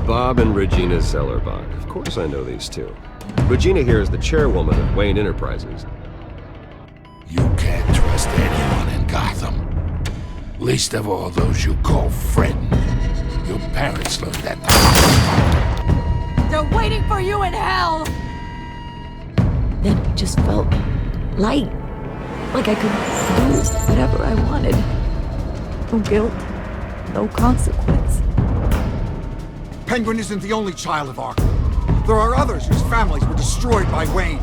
Bob and Regina Zellerbach. Of course I know these two. Regina here is the chairwoman of Wayne Enterprises. You can't trust anyone in Gotham. Least of all those you call friend. Your parents learned that. They're waiting for you in hell! Then it just felt light. Like I could do whatever I wanted. No guilt, no consequence. Penguin isn't the only child of Arkham. There are others whose families were destroyed by Wayne.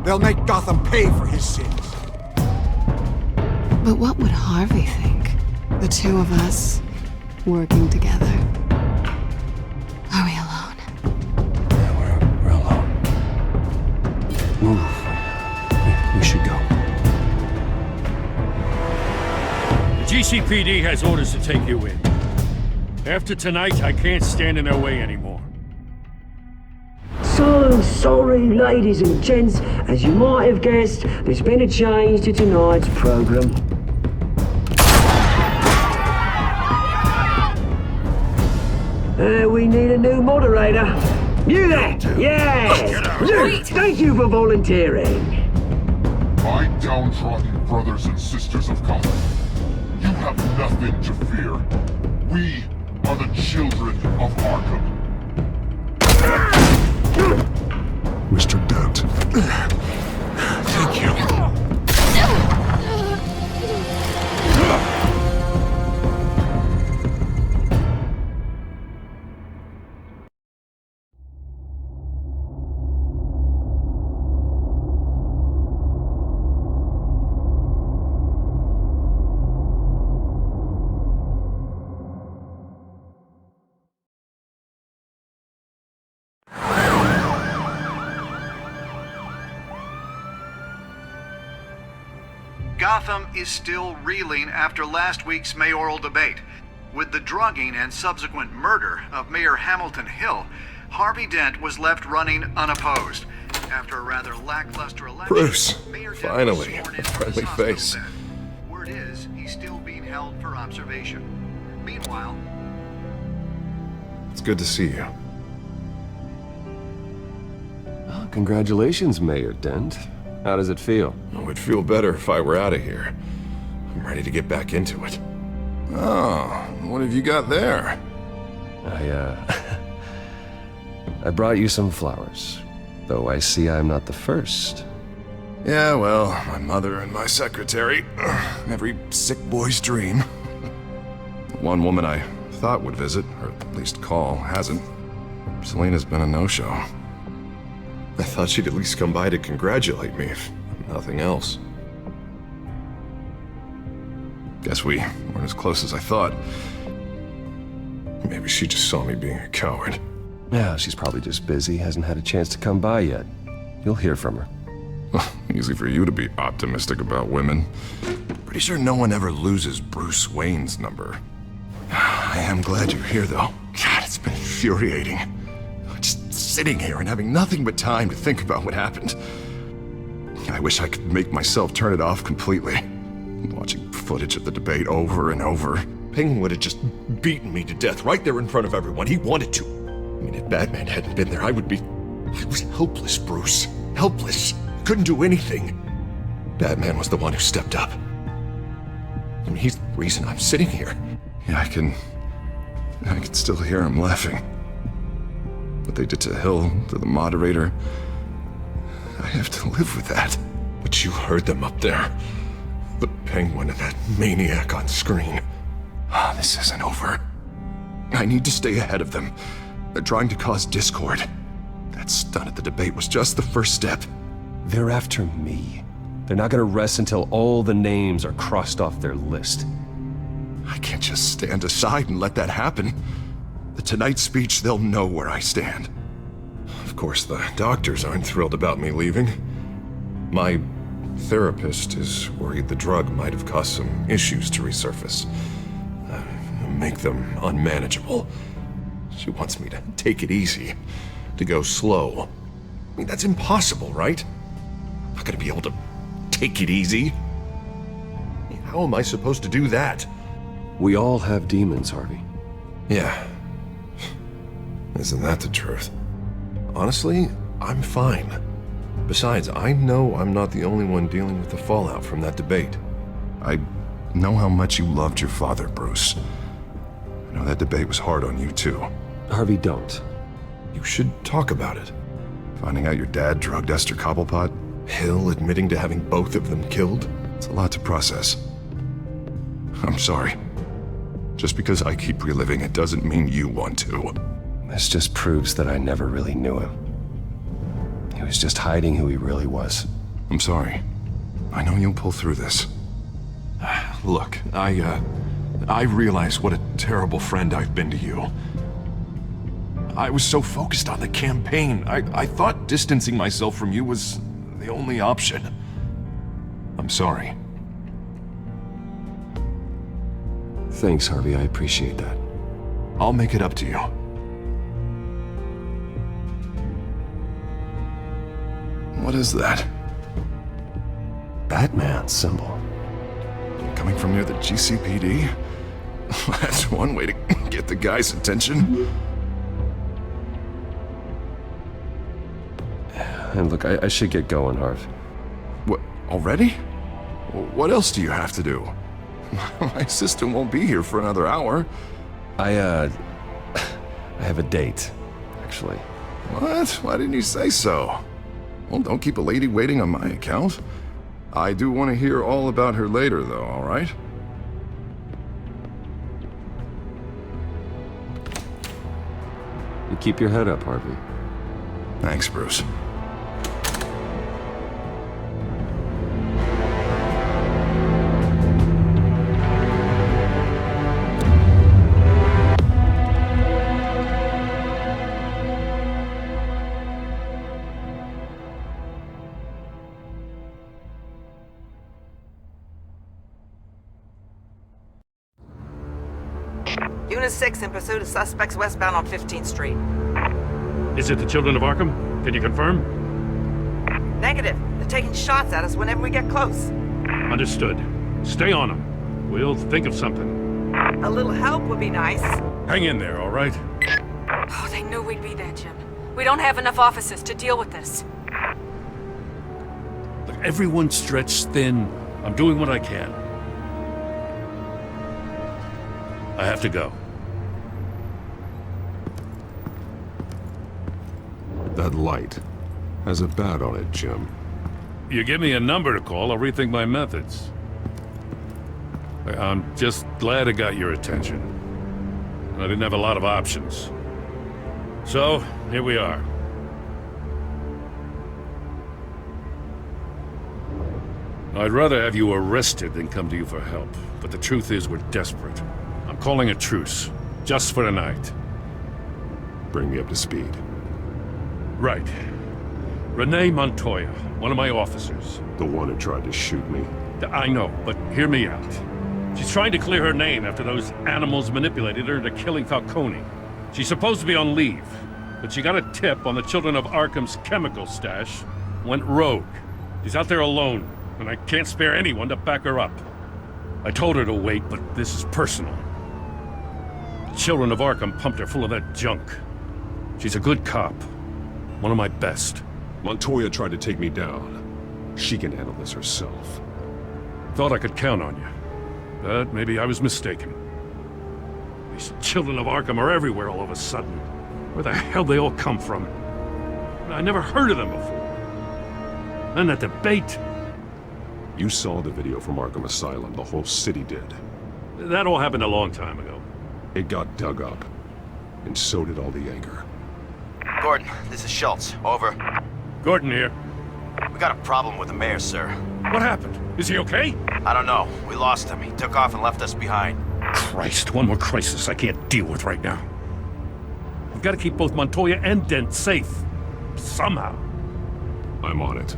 They'll make Gotham pay for his sins. But what would Harvey think? The two of us, working together. Are we alone? Yeah, we're alone. Move. We should go. The GCPD has orders to take you in. After tonight, I can't stand in their way anymore. So sorry, ladies and gents. As you might have guessed, there's been a change to tonight's program. We need a new moderator. You there? Yeah! Luke, thank you for volunteering. My downtrodden brothers and sisters of Gotham, you have nothing to fear. We are the children of Arkham. Mr. Dent. Thank you. Gotham is still reeling after last week's mayoral debate. With the drugging and subsequent murder of Mayor Hamilton Hill, Harvey Dent was left running unopposed. After a rather lackluster election, Bruce, Mayor Dent finally, was sworn a into friendly his hospital face. bed. Word is, he's still being held for observation. Meanwhile, It's good to see you. Oh, congratulations, Mayor Dent. How does it feel? I would feel better if I were out of here. I'm ready to get back into it. Oh, what have you got there? I brought you some flowers. Though I see I'm not the first. Yeah, well, my mother and my secretary. Every sick boy's dream. One woman I thought would visit, or at least call, hasn't. Selina's been a no-show. I thought she'd at least come by to congratulate me, if nothing else. Guess we weren't as close as I thought. Maybe she just saw me being a coward. Yeah, she's probably just busy, hasn't had a chance to come by yet. You'll hear from her. Easy for you to be optimistic about women. Pretty sure no one ever loses Bruce Wayne's number. I am glad you're here, though. God, it's been infuriating. Just sitting here and having nothing but time to think about what happened. I wish I could make myself turn it off completely. Watching footage of the debate over and over. Penguin would have just beaten me to death right there in front of everyone. He wanted to. I mean, if Batman hadn't been there, I was helpless, Bruce. Helpless. Couldn't do anything. Batman was the one who stepped up. I mean, he's the reason I'm sitting here. Yeah, I can still hear him laughing. What they did to Hill, to the moderator, I have to live with that. But you heard them up there. The Penguin and that maniac on screen. This isn't over. I need to stay ahead of them. They're trying to cause discord. That stunt at the debate was just the first step. They're after me. They're not gonna rest until all the names are crossed off their list. I can't just stand aside and let that happen. The Tonight speech, they'll know where I stand. Of course, the doctors aren't thrilled about me leaving. My therapist is worried the drug might have caused some issues to resurface. Make them unmanageable. She wants me to take it easy, to go slow. I mean, that's impossible, right? I'm not gonna be able to take it easy. How am I supposed to do that? We all have demons, Harvey. Yeah. Isn't that the truth? Honestly, I'm fine. Besides, I know I'm not the only one dealing with the fallout from that debate. I know how much you loved your father, Bruce. I know that debate was hard on you, too. Harvey, don't. You should talk about it. Finding out your dad drugged Esther Cobblepot, Hill admitting to having both of them killed. It's a lot to process. I'm sorry. Just because I keep reliving it doesn't mean you want to. This just proves that I never really knew him. He was just hiding who he really was. I'm sorry. I know you'll pull through this. Look, I realize what a terrible friend I've been to you. I was so focused on the campaign. I thought distancing myself from you was the only option. I'm sorry. Thanks, Harvey. I appreciate that. I'll make it up to you. What is that? Batman's symbol. Coming from near the GCPD? That's one way to get the guy's attention. And look, I should get going, Harv. What, already? What else do you have to do? My assistant won't be here for another hour. I have a date, actually. What? Why didn't you say so? Well, don't keep a lady waiting on my account. I do want to hear all about her later, though, all right? You keep your head up, Harvey. Thanks, Bruce. Unit 6 in pursuit of suspects westbound on 15th Street. Is it the Children of Arkham? Can you confirm? Negative. They're taking shots at us whenever we get close. Understood. Stay on them. We'll think of something. A little help would be nice. Hang in there, all right? Oh, they knew we'd be there, Jim. We don't have enough officers to deal with this. Look, everyone's stretched thin. I'm doing what I can. I have to go. That light has a bat on it, Jim. You give me a number to call, I'll rethink my methods. I'm just glad I got your attention. I didn't have a lot of options. So, here we are. I'd rather have you arrested than come to you for help, but the truth is we're desperate. I'm calling a truce, just for tonight. Bring me up to speed. Right. Renee Montoya, one of my officers. The one who tried to shoot me. I know, but hear me out. She's trying to clear her name after those animals manipulated her into killing Falcone. She's supposed to be on leave, but she got a tip on the Children of Arkham's chemical stash, went rogue. She's out there alone, and I can't spare anyone to back her up. I told her to wait, but this is personal. The Children of Arkham pumped her full of that junk. She's a good cop. One of my best. Montoya tried to take me down. She can handle this herself. Thought I could count on you. But maybe I was mistaken. These Children of Arkham are everywhere all of a sudden. Where the hell they all come from? I never heard of them before. And that debate. You saw the video from Arkham Asylum. The whole city did. That all happened a long time ago. It got dug up. And so did all the anger. Gordon, this is Schultz. Over. Gordon here. We got a problem with the mayor, sir. What happened? Is he okay? I don't know. We lost him. He took off and left us behind. Christ, one more crisis I can't deal with right now. We've got to keep both Montoya and Dent safe. Somehow. I'm on it.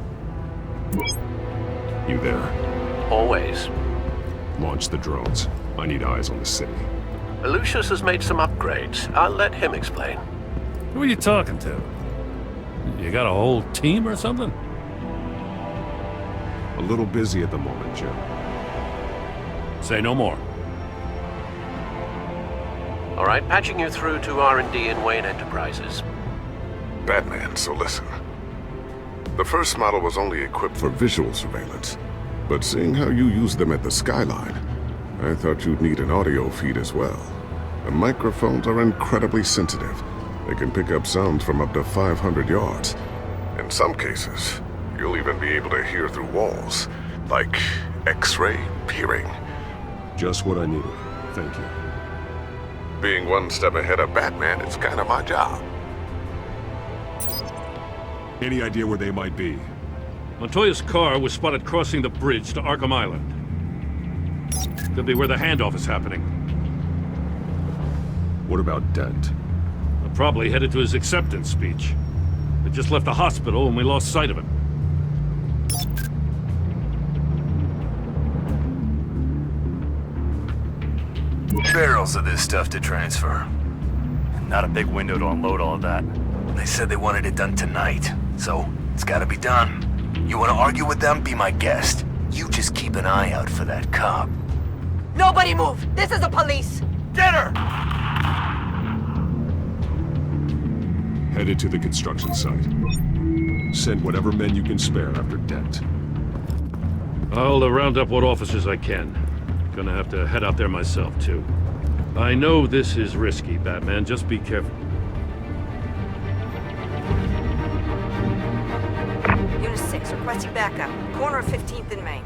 You there? Always. Launch the drones. I need eyes on the city. Lucius has made some upgrades. I'll let him explain. Who are you talking to? You got a whole team or something? A little busy at the moment, Jim. Say no more. All right, patching you through to R&D in Wayne Enterprises. Batman, so listen. The first model was only equipped for visual surveillance, but seeing how you use them at the skyline, I thought you'd need an audio feed as well. The microphones are incredibly sensitive. They can pick up sounds from up to 500 yards. In some cases, you'll even be able to hear through walls, like X-ray peering. Just what I needed. Thank you. Being one step ahead of Batman is kind of my job. Any idea where they might be? Montoya's car was spotted crossing the bridge to Arkham Island. Could be where the handoff is happening. What about Dent? Probably headed to his acceptance speech. They just left the hospital and we lost sight of him. Barrels of this stuff to transfer. Not a big window to unload all of that. They said they wanted it done tonight, so it's gotta be done. You wanna argue with them? Be my guest. You just keep an eye out for that cop. Nobody move! This is the police! Get her! Headed to the construction site. Send whatever men you can spare after Dent. I'll round up what officers I can. Gonna have to head out there myself, too. I know this is risky, Batman. Just be careful. Unit 6, requesting backup. Corner of 15th and Main.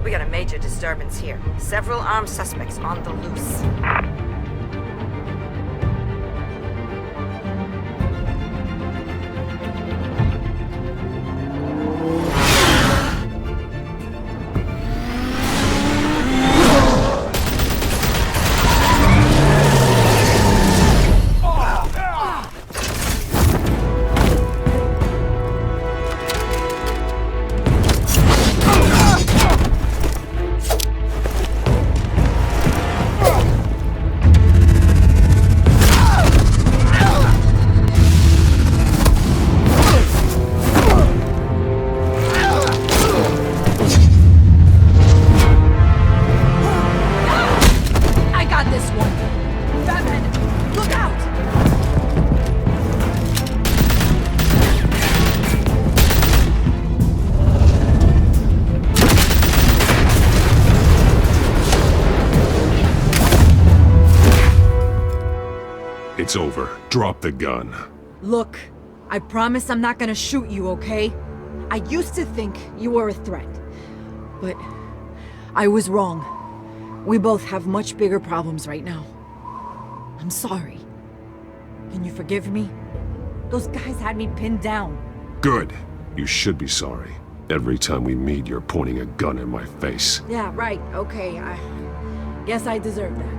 We got a major disturbance here. Several armed suspects on the loose. It's over. Drop the gun. Look, I promise I'm not gonna shoot you, okay? I used to think you were a threat, but I was wrong. We both have much bigger problems right now. I'm sorry. Can you forgive me? Those guys had me pinned down. Good. You should be sorry. Every time we meet, you're pointing a gun in my face. Yeah, right, okay, I guess I deserve that.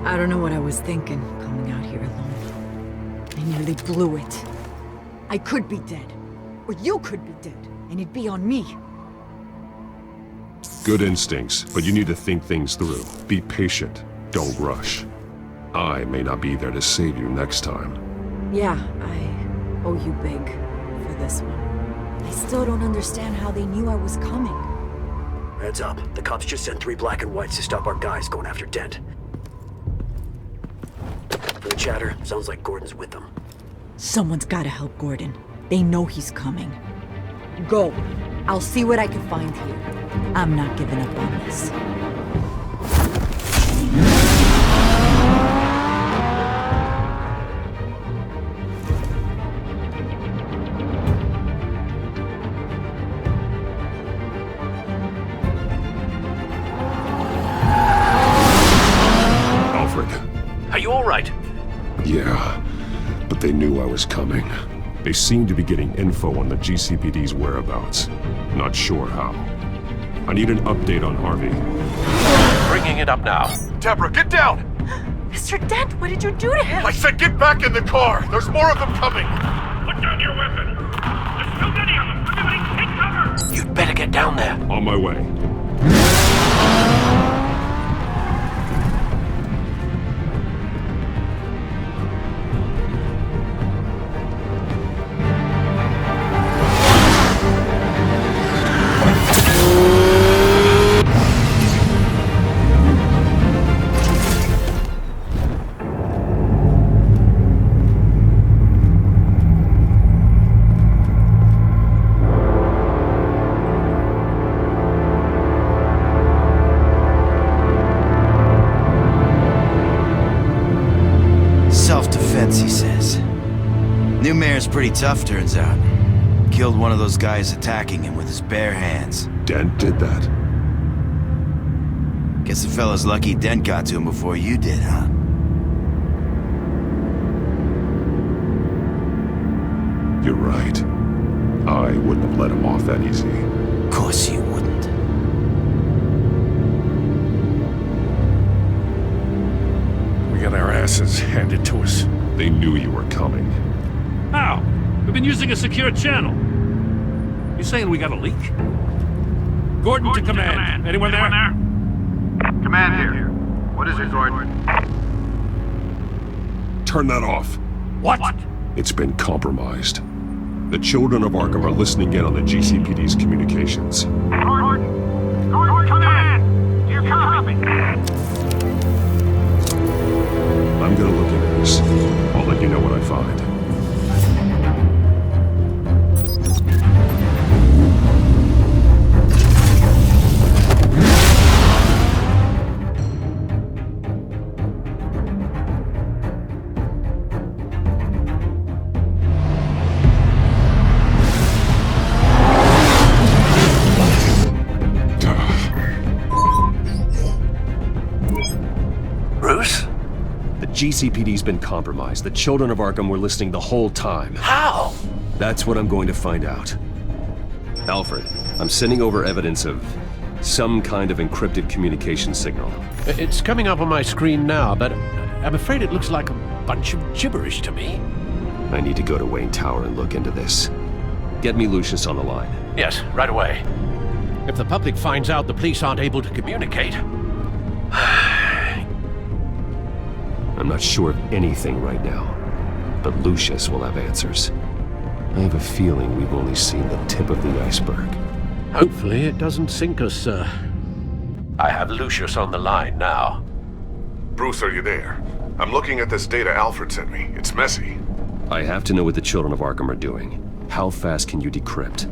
I don't know what I was thinking, coming out here alone. I nearly blew it. I could be dead. Or you could be dead, and it'd be on me. Good instincts, but you need to think things through. Be patient. Don't rush. I may not be there to save you next time. Yeah, I owe you big for this one. I still don't understand how they knew I was coming. Heads up. The cops just sent 3 black and whites to stop our guys going after Dent. From the chatter, sounds like Gordon's with them. Someone's gotta help Gordon. They know he's coming. Go. I'll see what I can find here. I'm not giving up on this. Are you all right? Yeah, but they knew I was coming. They seem to be getting info on the GCPD's whereabouts. Not sure how. I need an update on Harvey. Bringing it up now. Deborah, get down! Mr. Dent, what did you do to him? I said get back in the car! There's more of them coming! Put down your weapon! There's too many of them! Everybody take cover! You'd better get down there. On my way. pretty tough, turns out. Killed one of those guys attacking him with his bare hands. Dent did that? Guess the fella's lucky Dent got to him before you did, huh? You're right. I wouldn't have let him off that easy. Of course you wouldn't. We got our asses handed to us. They knew you were coming. How? We've been using a secure channel. You saying we got a leak? Gordon to command. Anyone there? Command here. What is it, Gordon? Turn that off. What? It's been compromised. The children of Arkham are listening in on the GCPD's communications. Gordon, command! Do you copy? I'm gonna look into this. I'll let you know what I find. Bruce? The GCPD's been compromised. The children of Arkham were listening the whole time. How? That's what I'm going to find out. Alfred, I'm sending over evidence of some kind of encrypted communication signal. It's coming up on my screen now, but I'm afraid it looks like a bunch of gibberish to me. I need to go to Wayne Tower and look into this. Get me Lucius on the line. Yes, right away. If the public finds out the police aren't able to communicate... I'm not sure of anything right now, but Lucius will have answers. I have a feeling we've only seen the tip of the iceberg. Hopefully it doesn't sink us, sir. I have Lucius on the line now. Bruce, are you there? I'm looking at this data Alfred sent me. It's messy. I have to know what the children of Arkham are doing. How fast can you decrypt?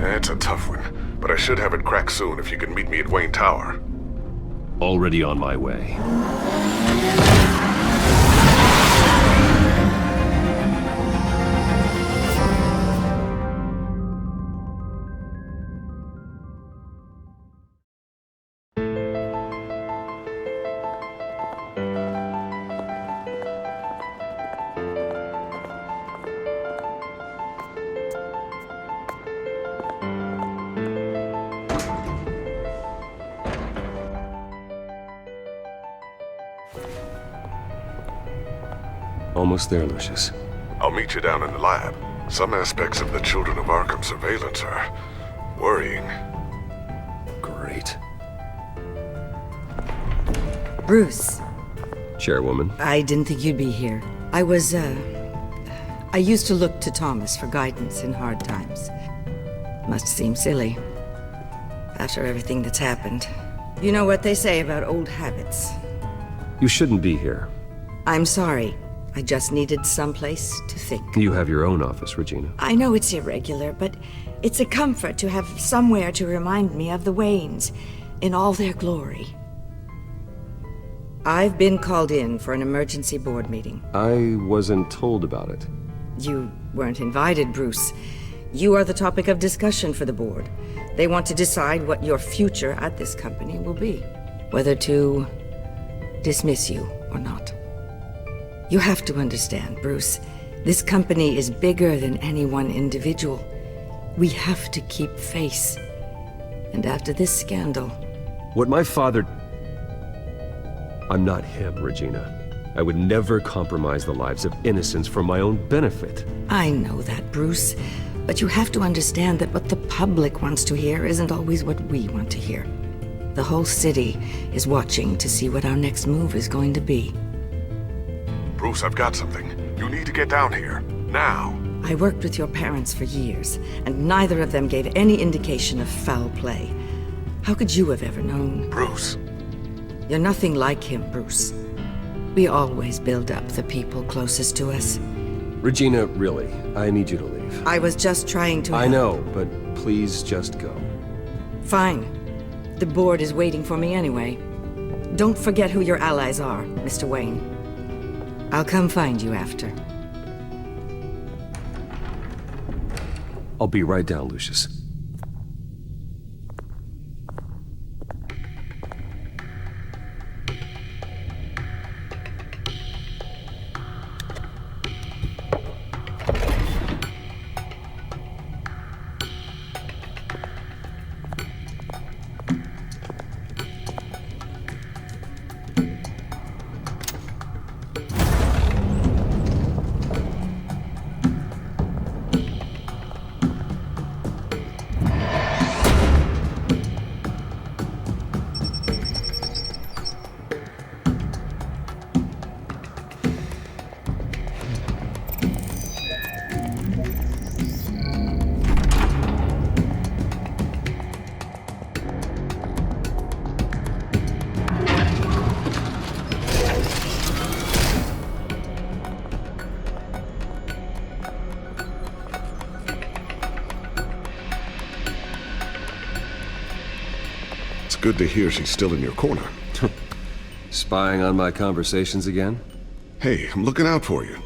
It's a tough one, but I should have it cracked soon if you can meet me at Wayne Tower. Already on my way. Almost there, Lucius. I'll meet you down in the lab. Some aspects of the Children of Arkham surveillance are worrying. Great. Bruce. Chairwoman. I didn't think you'd be here. I used to look to Thomas for guidance in hard times. Must seem silly. After everything that's happened. You know what they say about old habits. You shouldn't be here. I'm sorry. I just needed someplace to think. You have your own office, Regina. I know it's irregular, but it's a comfort to have somewhere to remind me of the Waynes in all their glory. I've been called in for an emergency board meeting. I wasn't told about it. You weren't invited, Bruce. You are the topic of discussion for the board. They want to decide what your future at this company will be. Whether to dismiss you or not. You have to understand, Bruce. This company is bigger than any one individual. We have to keep face. And after this scandal... What my father... I'm not him, Regina. I would never compromise the lives of innocents for my own benefit. I know that, Bruce. But you have to understand that what the public wants to hear isn't always what we want to hear. The whole city is watching to see what our next move is going to be. Bruce, I've got something. You need to get down here. Now. I worked with your parents for years, and neither of them gave any indication of foul play. How could you have ever known? Bruce. You're nothing like him, Bruce. We always build up the people closest to us. Regina, really, I need you to leave. I was just trying to... I know, but please just go. Fine. The board is waiting for me anyway. Don't forget who your allies are, Mr. Wayne. I'll come find you after. I'll be right down, Lucius. Good to hear she's still in your corner. Spying on my conversations again? Hey, I'm looking out for you.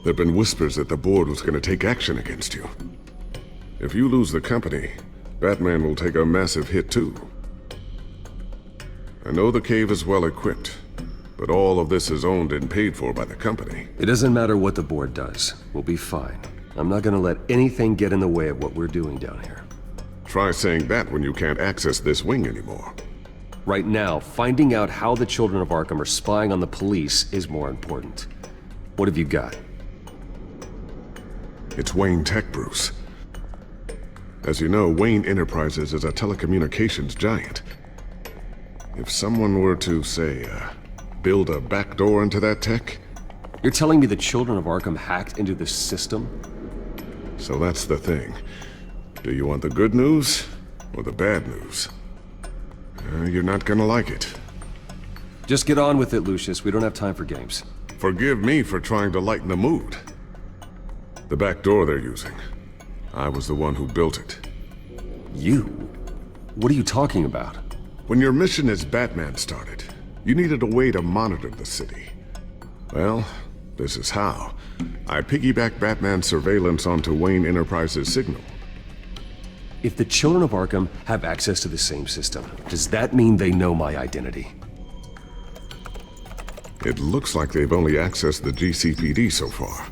There've been whispers that the board was going to take action against you. If you lose the company, Batman will take a massive hit too. I know the cave is well equipped, but all of this is owned and paid for by the company. It doesn't matter what the board does. We'll be fine. I'm not going to let anything get in the way of what we're doing down here. Try saying that when you can't access this wing anymore. Right now, finding out how the children of Arkham are spying on the police is more important. What have you got? It's Wayne Tech, Bruce. As you know, Wayne Enterprises is a telecommunications giant. If someone were to, say, build a backdoor into that tech... You're telling me the children of Arkham hacked into this system? So that's the thing. Do you want the good news or the bad news? You're not gonna like it. Just get on with it, Lucius. We don't have time for games. Forgive me for trying to lighten the mood. The back door they're using. I was the one who built it. You? What are you talking about? When your mission as Batman started, you needed a way to monitor the city. Well, this is how. I piggybacked Batman's surveillance onto Wayne Enterprises' signal. If the children of Arkham have access to the same system, does that mean they know my identity? It looks like they've only accessed the GCPD so far.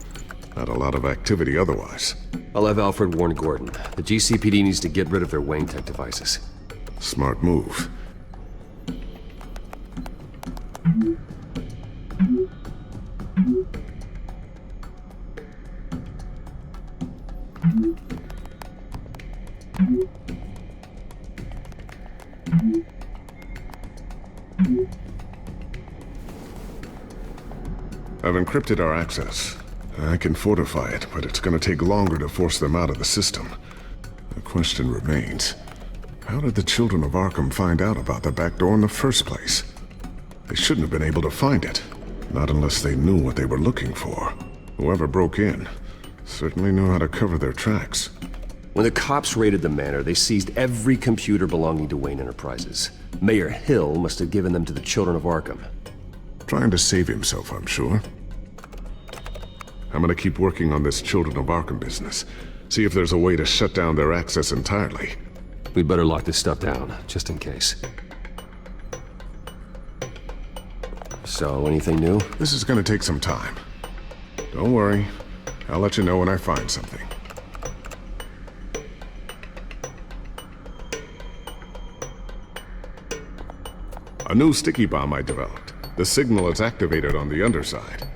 Not a lot of activity otherwise. I'll have Alfred warn Gordon. The GCPD needs to get rid of their Wayne Tech devices. Smart move. I've encrypted our access. I can fortify it, but it's gonna take longer to force them out of the system. The question remains, how did the children of Arkham find out about the back door in the first place? They shouldn't have been able to find it. Not unless they knew what they were looking for. Whoever broke in certainly knew how to cover their tracks. When the cops raided the manor, they seized every computer belonging to Wayne Enterprises. Mayor Hill must have given them to the children of Arkham. Trying to save himself, I'm sure. I'm gonna keep working on this Children of Arkham business. See if there's a way to shut down their access entirely. We'd better lock this stuff down, just in case. So, anything new? This is gonna take some time. Don't worry. I'll let you know when I find something. A new sticky bomb I developed. The signal is activated on the underside.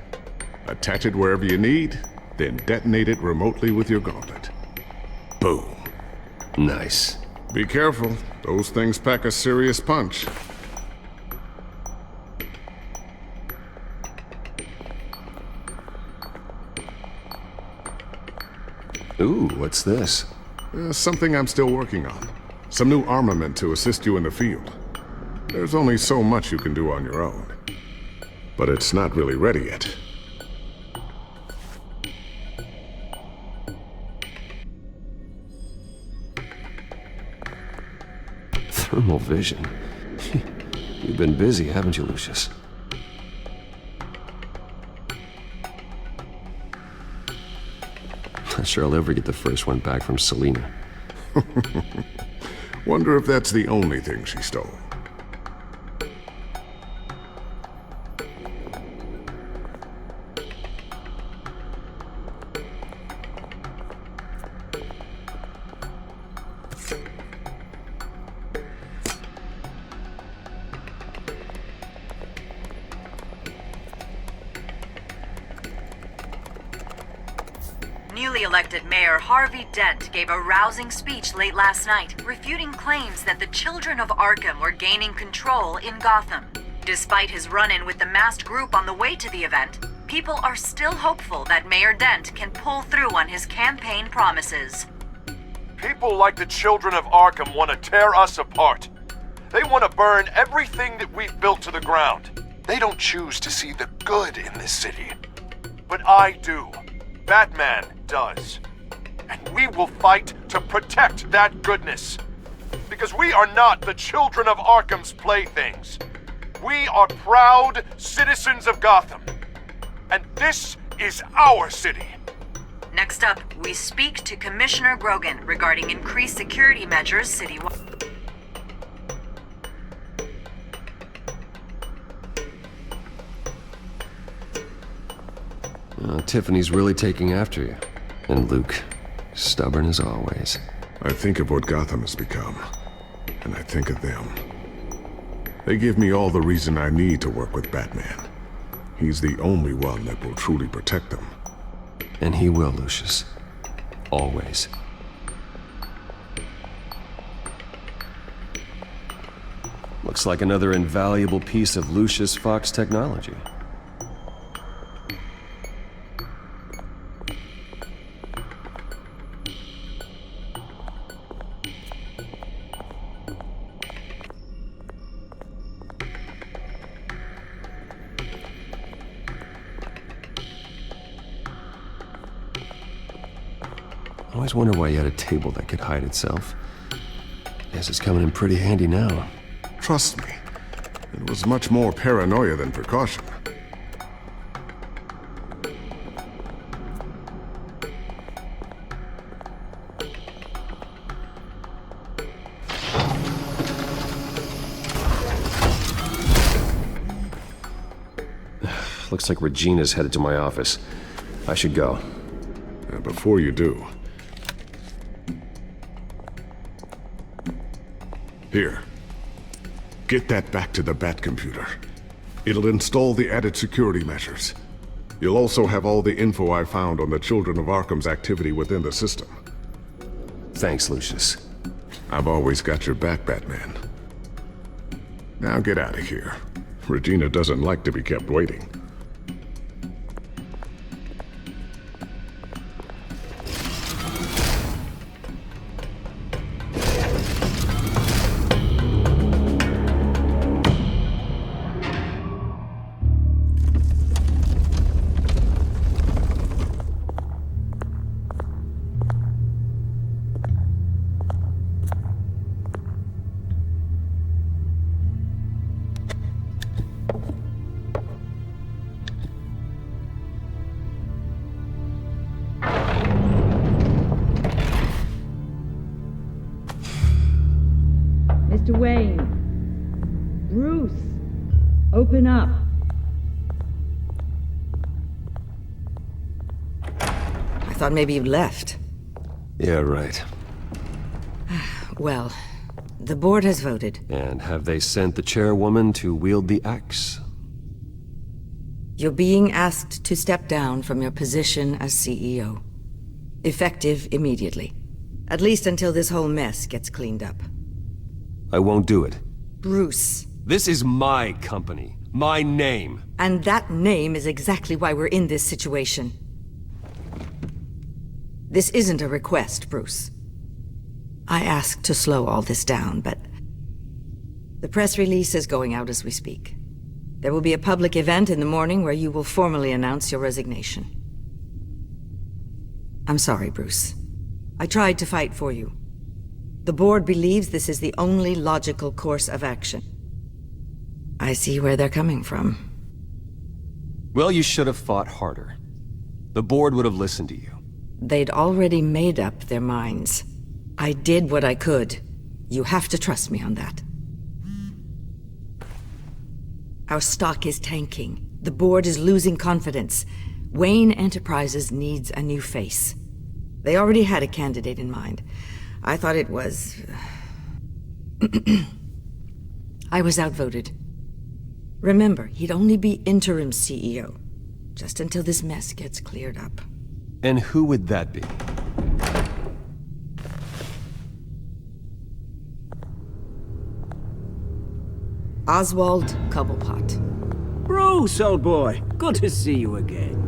Attach it wherever you need, then detonate it remotely with your gauntlet. Boom. Nice. Be careful. Those things pack a serious punch. Ooh, what's this? Something I'm still working on. Some new armament to assist you in the field. There's only so much you can do on your own. But it's not really ready yet. Thermal vision. You've been busy, haven't you, Lucius? Not sure I'll ever get the first one back from Selina. Wonder if that's the only thing she stole. Newly elected Mayor Harvey Dent gave a rousing speech late last night, refuting claims that the children of Arkham were gaining control in Gotham. Despite his run-in with the masked group on the way to the event, people are still hopeful that Mayor Dent can pull through on his campaign promises. People like the children of Arkham want to tear us apart. They want to burn everything that we've built to the ground. They don't choose to see the good in this city. But I do. Batman does. And we will fight to protect that goodness. Because we are not the children of Arkham's playthings. We are proud citizens of Gotham. And this is our city. Next up, we speak to Commissioner Grogan regarding increased security measures citywide. Tiffany's really taking after you. And Luke, stubborn as always. I think of what Gotham has become, and I think of them. They give me all the reason I need to work with Batman. He's the only one that will truly protect them. And he will, Lucius. Always. Looks like another invaluable piece of Lucius Fox technology. I always wonder why you had a table that could hide itself. Guess it's coming in pretty handy now. Trust me, it was much more paranoia than precaution. Looks like Regina's headed to my office. I should go. Before you do... Here. Get that back to the Bat computer. It'll install the added security measures. You'll also have all the info I found on the Children of Arkham's activity within the system. Thanks, Lucius. I've always got your back, Batman. Now get out of here. Regina doesn't like to be kept waiting. Mr. Wayne. Bruce. Open up. I thought maybe you'd left. Yeah, right. Well, the board has voted. And have they sent the chairwoman to wield the axe? You're being asked to step down from your position as CEO. Effective immediately. At least until this whole mess gets cleaned up. I won't do it. Bruce. This is my company. My name. And that name is exactly why we're in this situation. This isn't a request, Bruce. I asked to slow all this down, but... the press release is going out as we speak. There will be a public event in the morning where you will formally announce your resignation. I'm sorry, Bruce. I tried to fight for you. The board believes this is the only logical course of action. I see where they're coming from. Well, you should have fought harder. The board would have listened to you. They'd already made up their minds. I did what I could. You have to trust me on that. Our stock is tanking. The board is losing confidence. Wayne Enterprises needs a new face. They already had a candidate in mind. I thought it was... I was outvoted. Remember, he'd only be interim CEO. Just until this mess gets cleared up. And who would that be? Oswald Cobblepot. Bruce, old boy. Good to see you again.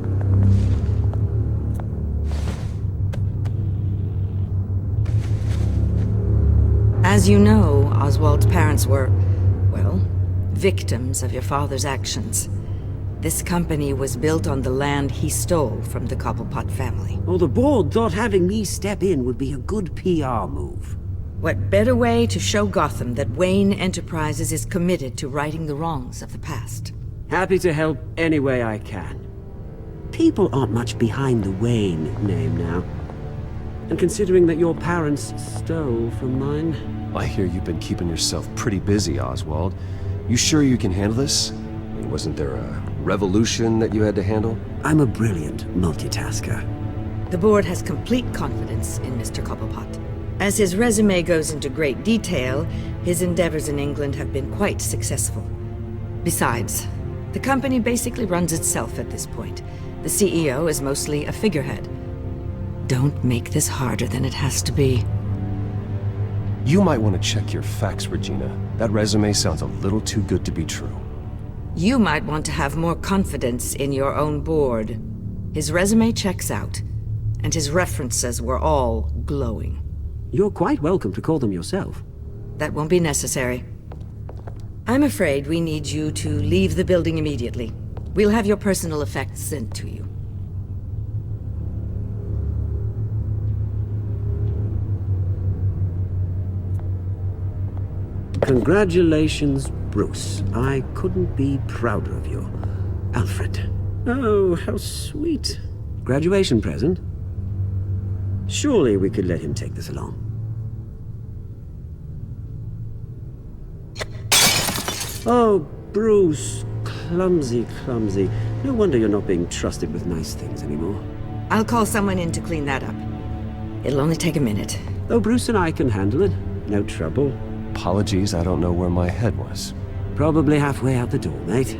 As you know, Oswald's parents were, well, victims of your father's actions. This company was built on the land he stole from the Cobblepot family. Well, the board thought having me step in would be a good PR move. What better way to show Gotham that Wayne Enterprises is committed to righting the wrongs of the past? Happy to help any way I can. People aren't much behind the Wayne name now. And considering that your parents stole from mine... I hear you've been keeping yourself pretty busy, Oswald. You sure you can handle this? I mean, wasn't there a revolution that you had to handle? I'm a brilliant multitasker. The board has complete confidence in Mr. Cobblepot. As his resume goes into great detail, his endeavors in England have been quite successful. Besides, the company basically runs itself at this point. The CEO is mostly a figurehead. Don't make this harder than it has to be. You might want to check your facts, Regina. That resume sounds a little too good to be true. You might want to have more confidence in your own board. His resume checks out, and his references were all glowing. You're quite welcome to call them yourself. That won't be necessary. I'm afraid we need you to leave the building immediately. We'll have your personal effects sent to you. Congratulations, Bruce. I couldn't be prouder of you. Alfred. Oh, how sweet. Graduation present? Surely we could let him take this along. Oh, Bruce. Clumsy, clumsy. No wonder you're not being trusted with nice things anymore. I'll call someone in to clean that up. It'll only take a minute. Oh, Bruce and I can handle it. No trouble. Apologies, I don't know where my head was. Probably halfway out the door, mate.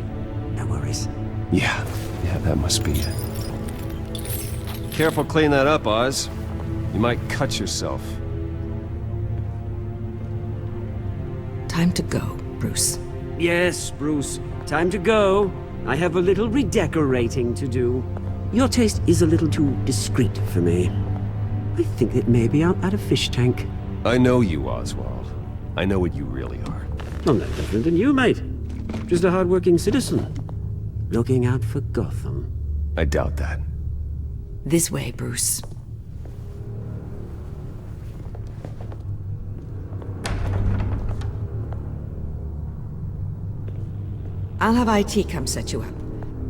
No worries. Yeah, that must be it. Careful clean that up, Oz. You might cut yourself. Time to go, Bruce. Yes, Bruce. Time to go. I have a little redecorating to do. Your taste is a little too discreet for me. I think that maybe I'm at a fish tank. I know you, Oswald. I know what you really are. I'm no different than you, mate. Just a hard-working citizen. Looking out for Gotham. I doubt that. This way, Bruce. I'll have IT come set you up.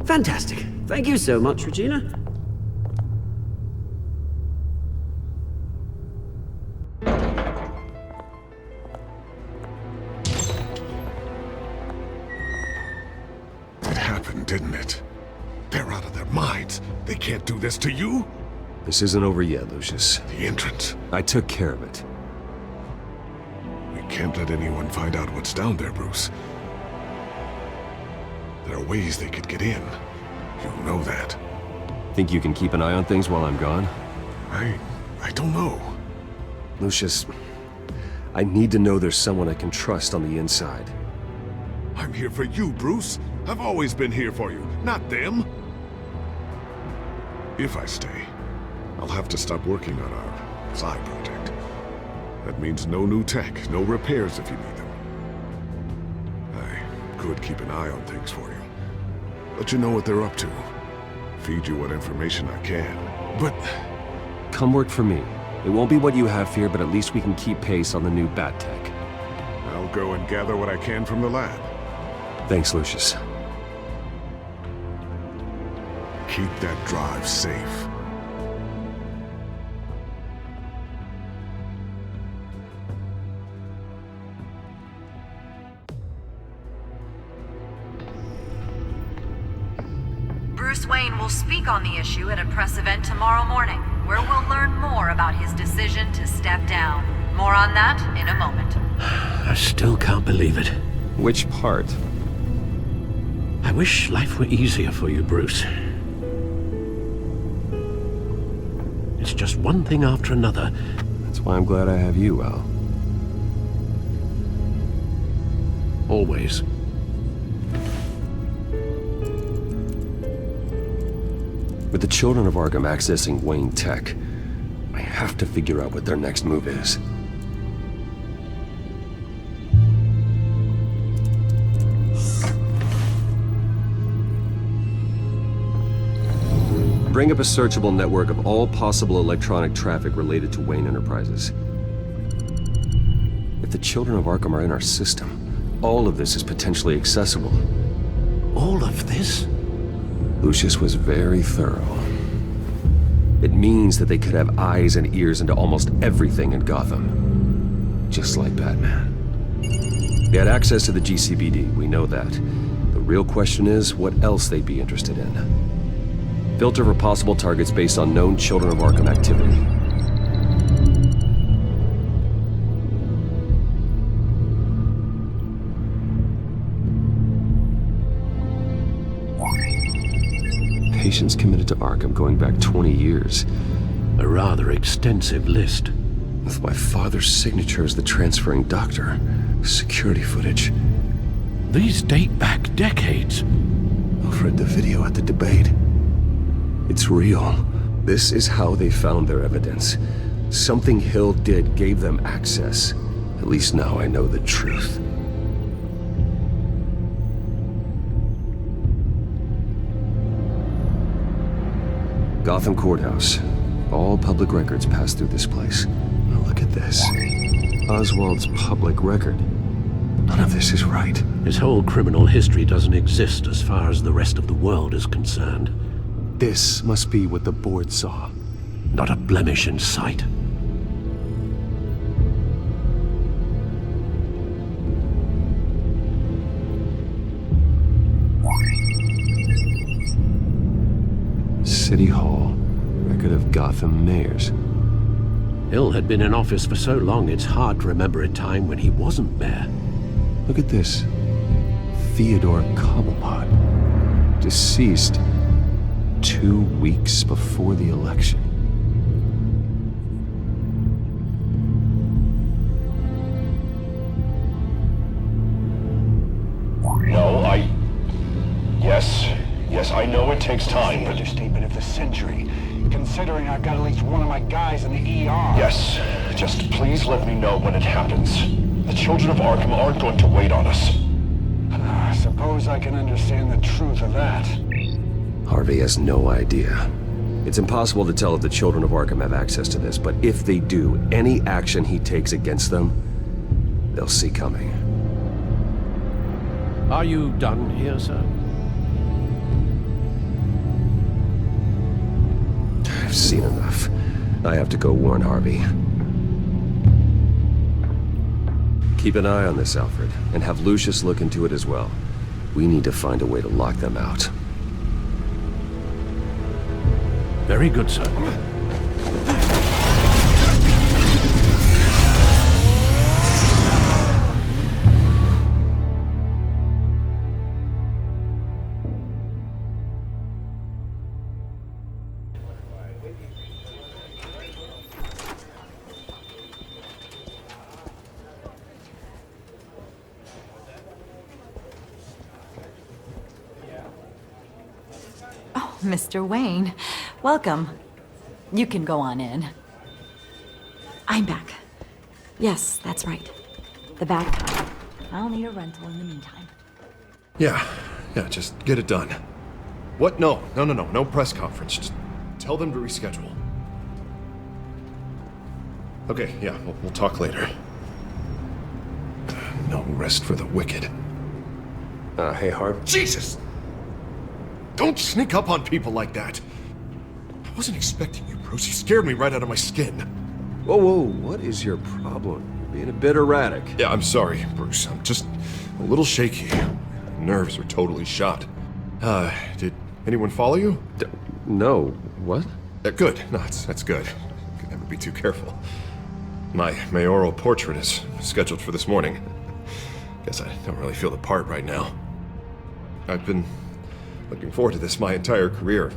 Fantastic. Thank you so much, Regina. Didn't it? They're out of their minds. They can't do this to you. This isn't over yet, Lucius. The entrance. I took care of it. We can't let anyone find out what's down there, Bruce. There are ways they could get in. You know that. Think you can keep an eye on things while I'm gone? I don't know. Lucius, I need to know there's someone I can trust on the inside. I'm here for you, Bruce. I've always been here for you, not them. If I stay, I'll have to stop working on our side project. That means no new tech, no repairs if you need them. I could keep an eye on things for you. Let you know what they're up to. Feed you what information I can. But... Come work for me. It won't be what you have here, but at least we can keep pace on the new bat tech. I'll go and gather what I can from the lab. Thanks, Lucius. Keep that drive safe. Bruce Wayne will speak on the issue at a press event tomorrow morning, where we'll learn more about his decision to step down. More on that in a moment. I still can't believe it. Which part? I wish life were easier for you, Bruce. It's just one thing after another. That's why I'm glad I have you, Al. Always. With the children of Arkham accessing Wayne Tech, I have to figure out what their next move is. Bring up a searchable network of all possible electronic traffic related to Wayne Enterprises. If the children of Arkham are in our system, all of this is potentially accessible. All of this? Lucius was very thorough. It means that they could have eyes and ears into almost everything in Gotham. Just like Batman. They had access to the GCPD, we know that. The real question is what else they'd be interested in. Filter for possible targets based on known Children of Arkham activity. Patients committed to Arkham going back 20 years. A rather extensive list. With my father's signature as the transferring doctor. Security footage. These date back decades. I've read the video at the debate. It's real. This is how they found their evidence. Something Hill did gave them access. At least now I know the truth. Gotham Courthouse. All public records pass through this place. Now look at this. Oswald's public record. None of this is right. His whole criminal history doesn't exist as far as the rest of the world is concerned. This must be what the board saw. Not a blemish in sight. City Hall. Record of Gotham mayors. Hill had been in office for so long it's hard to remember a time when he wasn't mayor. Look at this. Theodore Cobblepot. Deceased 2 weeks before the election. No, Yes, I know it takes time. The understatement of the century, considering I've got at least one of my guys in the ER. Yes, just please let me know when it happens. The children of Arkham aren't going to wait on us. I suppose I can understand the truth of that. Harvey has no idea. It's impossible to tell if the children of Arkham have access to this, but if they do, any action he takes against them, they'll see coming. Are you done here, sir? I've seen enough. I have to go warn Harvey. Keep an eye on this, Alfred, and have Lucius look into it as well. We need to find a way to lock them out. Very good, sir. Mr. Wayne, welcome. You can go on in. I'm back. Yes, that's right. The bad kind. I'll need a rental in the meantime. Yeah, just get it done. What? No press conference. Just tell them to reschedule. Okay, yeah, we'll talk later. No rest for the wicked. Hey, Harv. Jesus! Don't sneak up on people like that. I wasn't expecting you, Bruce. You scared me right out of my skin. Whoa, what is your problem? You're being a bit erratic. Yeah, I'm sorry, Bruce. I'm just a little shaky. My nerves are totally shot. Did Anyone follow you? No. What? Good. No, that's good. Could never be too careful. My mayoral portrait is scheduled for this morning. Guess I don't really feel the part right now. I've been looking forward to this my entire career.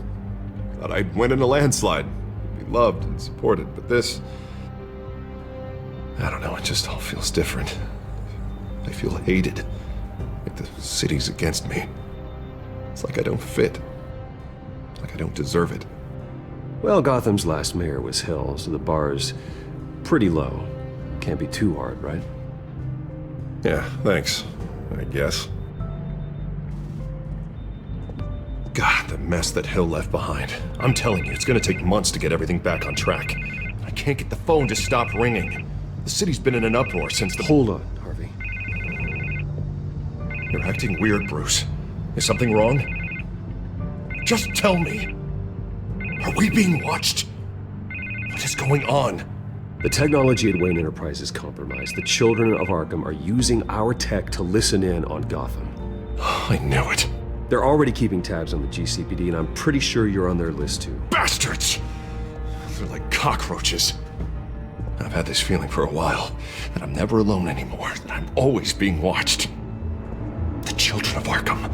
Thought I'd win in a landslide, be loved and supported, but this... I don't know, it just all feels different. I feel hated. Like the city's against me. It's like I don't fit. Like I don't deserve it. Well, Gotham's last mayor was Hill, so the bar's pretty low. Can't be too hard, right? Yeah, thanks, I guess. God, the mess that Hill left behind. I'm telling you, it's gonna take months to get everything back on track. I can't get the phone to stop ringing. The city's been in an uproar since the— Hold on, Harvey. You're acting weird, Bruce. Is something wrong? Just tell me. Are we being watched? What is going on? The technology at Wayne Enterprise is compromised. The children of Arkham are using our tech to listen in on Gotham. I knew it. They're already keeping tabs on the GCPD, and I'm pretty sure you're on their list too. Bastards! They're like cockroaches. I've had this feeling for a while, that I'm never alone anymore, that I'm always being watched. The children of Arkham,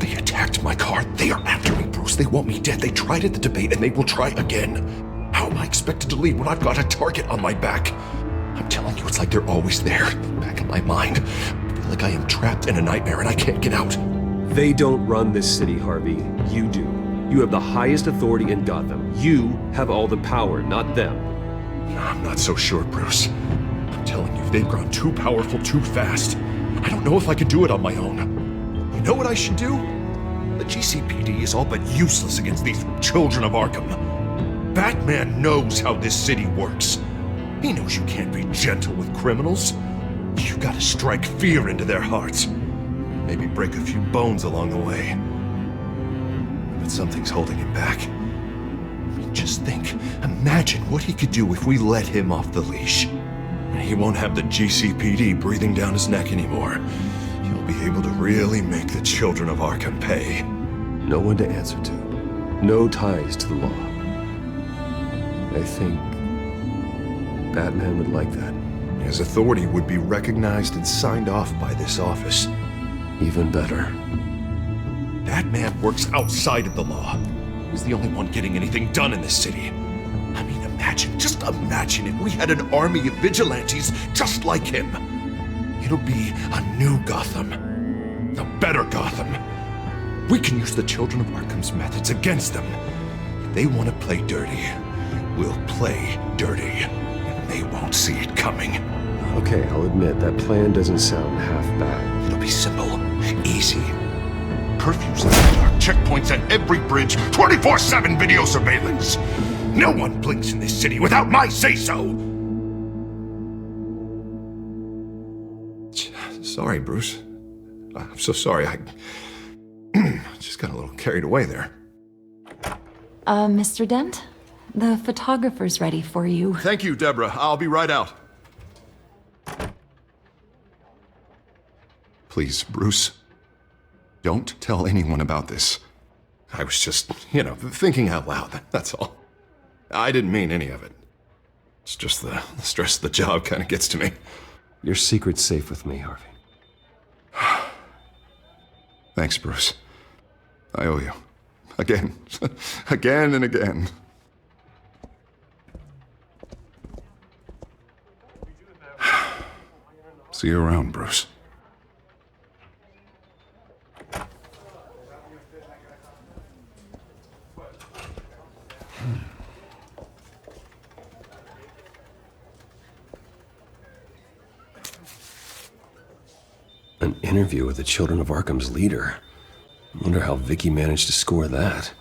they attacked my car. They are after me, Bruce. They want me dead. They tried at the debate, and they will try again. How am I expected to leave when I've got a target on my back? I'm telling you, it's like they're always there, back in my mind. I feel like I am trapped in a nightmare and I can't get out. They don't run this city, Harvey. You do. You have the highest authority in Gotham. You have all the power, not them. I'm not so sure, Bruce. I'm telling you, they've grown too powerful too fast. I don't know if I can do it on my own. You know what I should do? The GCPD is all but useless against these children of Arkham. Batman knows how this city works. He knows you can't be gentle with criminals. You've got to strike fear into their hearts. Maybe break a few bones along the way. But something's holding him back. I mean, just think. Imagine what he could do if we let him off the leash. He won't have the GCPD breathing down his neck anymore. He'll be able to really make the children of Arkham pay. No one to answer to. No ties to the law. I think Batman would like that. His authority would be recognized and signed off by this office. Even better. Batman works outside of the law. He's the only one getting anything done in this city. I mean, just imagine if we had an army of vigilantes just like him. It'll be a new Gotham. A better Gotham. We can use the children of Arkham's methods against them. If they want to play dirty, we'll play dirty. And they won't see it coming. Okay, I'll admit, that plan doesn't sound half bad. It'll be simple, easy. Curfews in the dark, checkpoints at every bridge, 24/7 video surveillance. No one blinks in this city without my say-so! Sorry, Bruce. I'm so sorry. I just got a little carried away there. Mr. Dent? The photographer's ready for you. Thank you, Deborah. I'll be right out. Please, Bruce, don't tell anyone about this. I was just, thinking out loud, that's all. I didn't mean any of it. It's just the stress of the job kind of gets to me. Your secret's safe with me, Harvey. Thanks, Bruce. I owe you. Again. Again and again. See you around, Bruce. An interview with the Children of Arkham's leader. I wonder how Vicky managed to score that.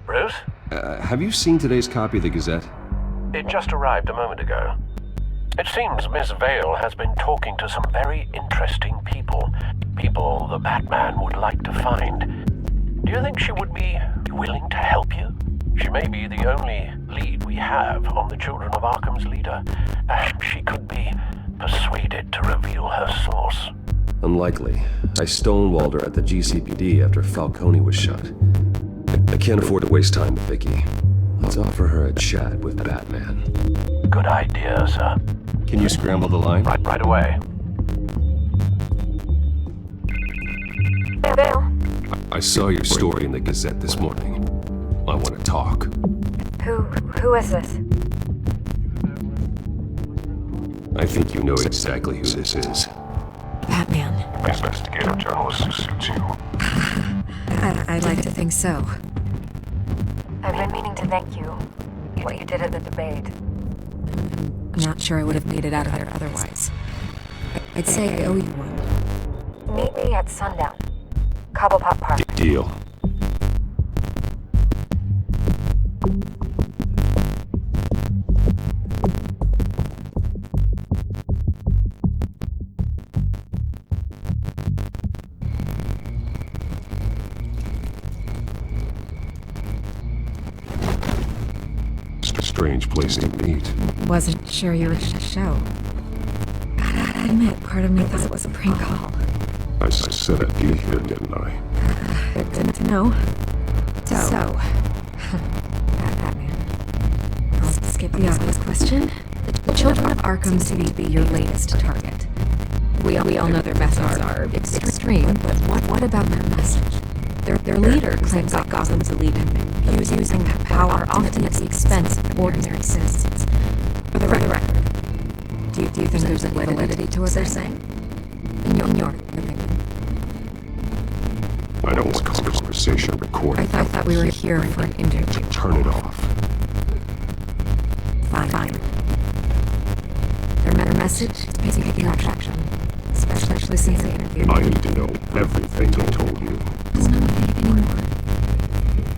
Bruce? Have you seen today's copy of the Gazette? It just arrived a moment ago. It seems Miss Vale has been talking to some very interesting people. People the Batman would like to find. Do you think she would be willing to help you? She may be the only lead we have on the Children of Arkham's leader, and she could be persuaded to reveal her source. Unlikely. I stonewalled her at the GCPD after Falcone was shot. I can't afford to waste time with Vicky. Let's offer her a chat with Batman. Good idea, sir. Can you scramble the line? Right away. Bill? I saw your story in the Gazette this morning. I want to talk. Who is this? I think you know exactly who this is. Batman. Investigative journalist who suits you. I'd like to think so. I've been meaning to thank you. What you did at the debate. I'm not sure I would have made it out of there otherwise. I'd say I owe you one. Meet me at sundown. Cobblepot Park. Deal. Strange place to meet. Wasn't sure you were at the show. Gotta admit, part of me thought it was a prank call. I said I'd be here, didn't I? Didn't know. So. Batman. I'll skip the obvious question. The Children of Arkham seem to be your latest target. We all know their methods are extreme, but what about their message? Their leader claims that Gotham's elite using power often at the expense of ordinary citizens. For the record, do you think there's a validity to what they're saying? In your opinion? I don't want conversation recorded. I thought we were here for an interview. Turn it off. Fine. Their message is making traction, especially since the interview. I need to know everything they told you. Anymore.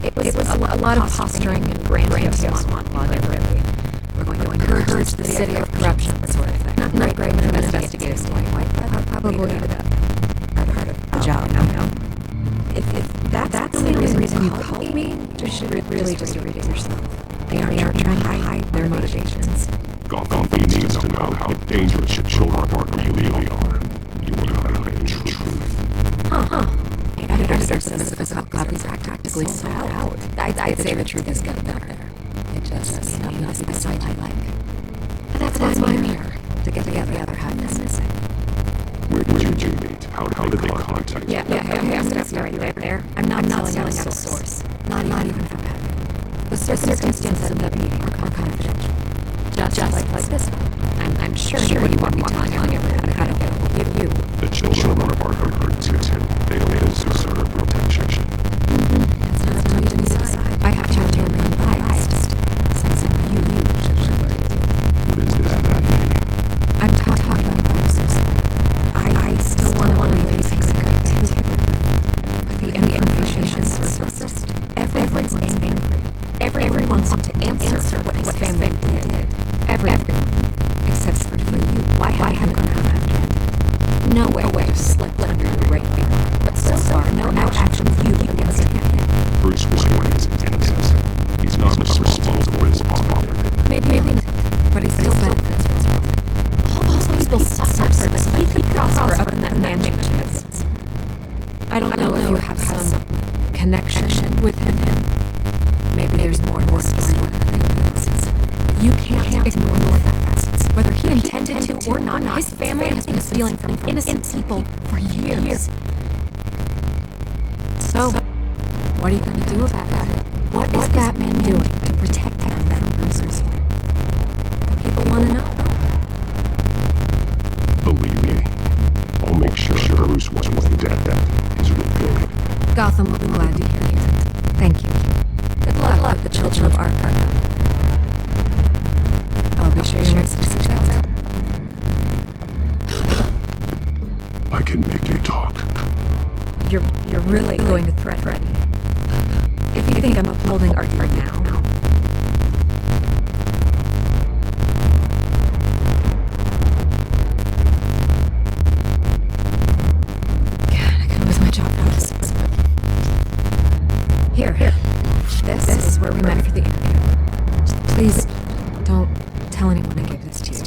It was a lot of posturing and grandiose monologue, really. We're going to encourage the city of corruption, sort of thing. Not great from an investigative standpoint, but probably part of the job, no. If that's the reason you called me, you should really just read it yourself. They are trying to hide their motivations. Gotham needs to know how dangerous your children really are. You will not hide the truth. Editors says Godfrey's practically sold out. I'd say the truth is getting better. It just may not be the side I like. But that's why I'm here, to get together the other half that's missing. Where did you meet? How did they contact you? Yeah, I'm gonna start right there. I'm not selling out a source. Not even from Batman. The circumstances of the meeting are confidential. Just like this one. I'm sure you want me telling everyone how to give you. The children of Arkham are too. They don't deserve protection. That's not up to me to decide. I have to remain biased. Since you should. What is that mean? I'm talking about process. I still want to leave these things too. But the information surfaced. Everyone's angry. Everyone wants him to answer what his family did. Everyone. Except for you. Why haven't you come after him? No way to slip under the radar. But so far, no action you against him. Bruce Wayne is innocent. He's not responsible for his father. Maybe, but he still benefits from it. All those people suffer so that he could prosper up in that man-made chance. I don't know if you have some connection with him. Maybe there's more story. You can't ignore the facts. Whether he intended to or not, his family has been stealing from innocent people for years. So, what are you going to do about it? What is Batman doing to protect them from Bruce Wayne? People want to know. Believe me, I'll make sure Bruce Wayne's death is revealed. Gotham will be glad to hear you. Thank you. Good luck with the Children of Arkham. I'll be sure your message out. I can make you talk. You're really going to threaten me. If you think I'm upholding argument now. God, I could lose my job for this. Here. This is where we met for the interview. Don't tell anyone I gave this to you.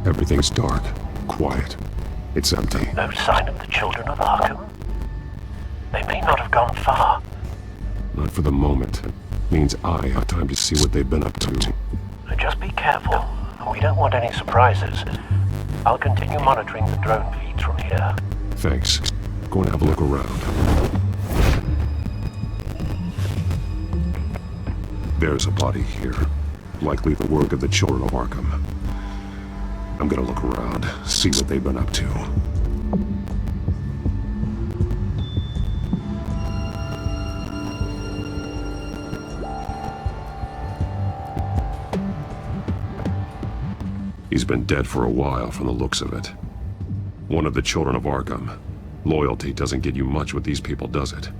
Everything's dark, quiet. It's empty. No sign of the children of Arkham? They may not have gone far. Not for the moment. Means I have time to see what they've been up to. Just be careful. We don't want any surprises. I'll continue monitoring the drone feeds from here. Thanks. Go and have a look around. There's a body here. Likely the work of the children of Arkham. I'm gonna look around, see what they've been up to. He's been dead for a while from the looks of it. One of the children of Arkham. Loyalty doesn't get you much with these people, does it?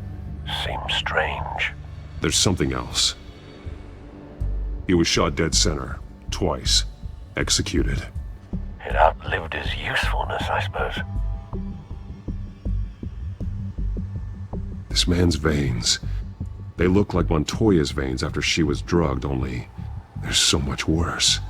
Seems strange. There's something else. He was shot dead center, twice, executed. It outlived his usefulness, I suppose. This man's veins. They look like Montoya's veins after she was drugged, only they're so much worse.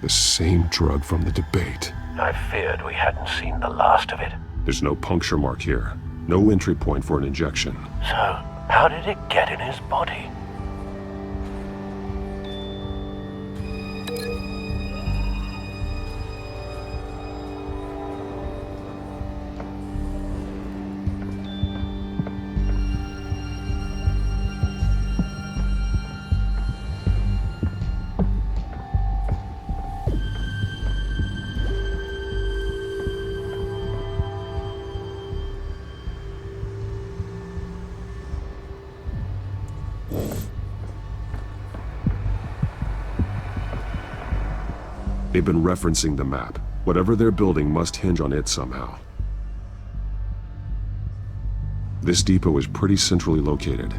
The same drug from the debate. I feared we hadn't seen the last of it. There's no puncture mark here. No entry point for an injection. So, how did it get in his body? They've been referencing the map. Whatever they're building must hinge on it somehow. This depot is pretty centrally located.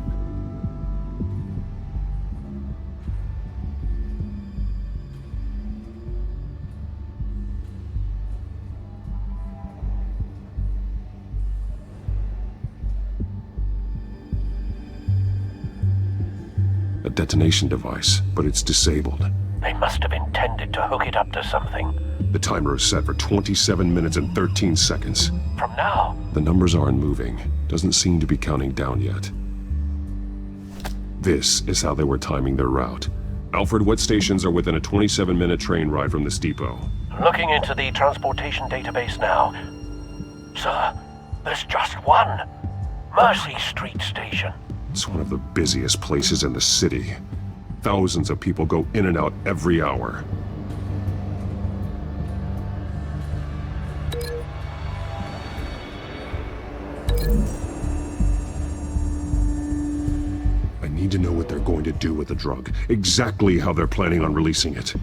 A detonation device, but it's disabled. They must have intended to hook it up to something. The timer is set for 27 minutes and 13 seconds. From now? The numbers aren't moving. Doesn't seem to be counting down yet. This is how they were timing their route. Alfred, what stations are within a 27-minute train ride from this depot? Looking into the transportation database now. Sir, there's just one. Mercy Street Station. It's one of the busiest places in the city. Thousands of people go in and out every hour. I need to know what they're going to do with the drug. Exactly how they're planning on releasing it.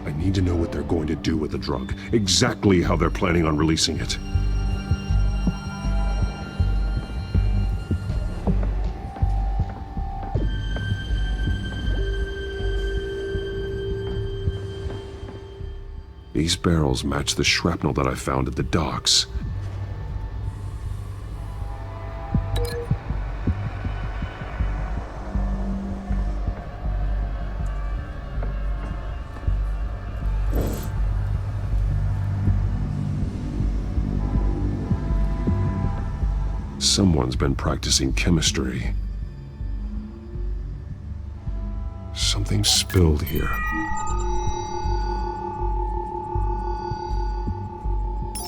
I need to know what they're going to do with the drug. Exactly how they're planning on releasing it. These barrels match the shrapnel that I found at the docks. Someone's been practicing chemistry. Something spilled here.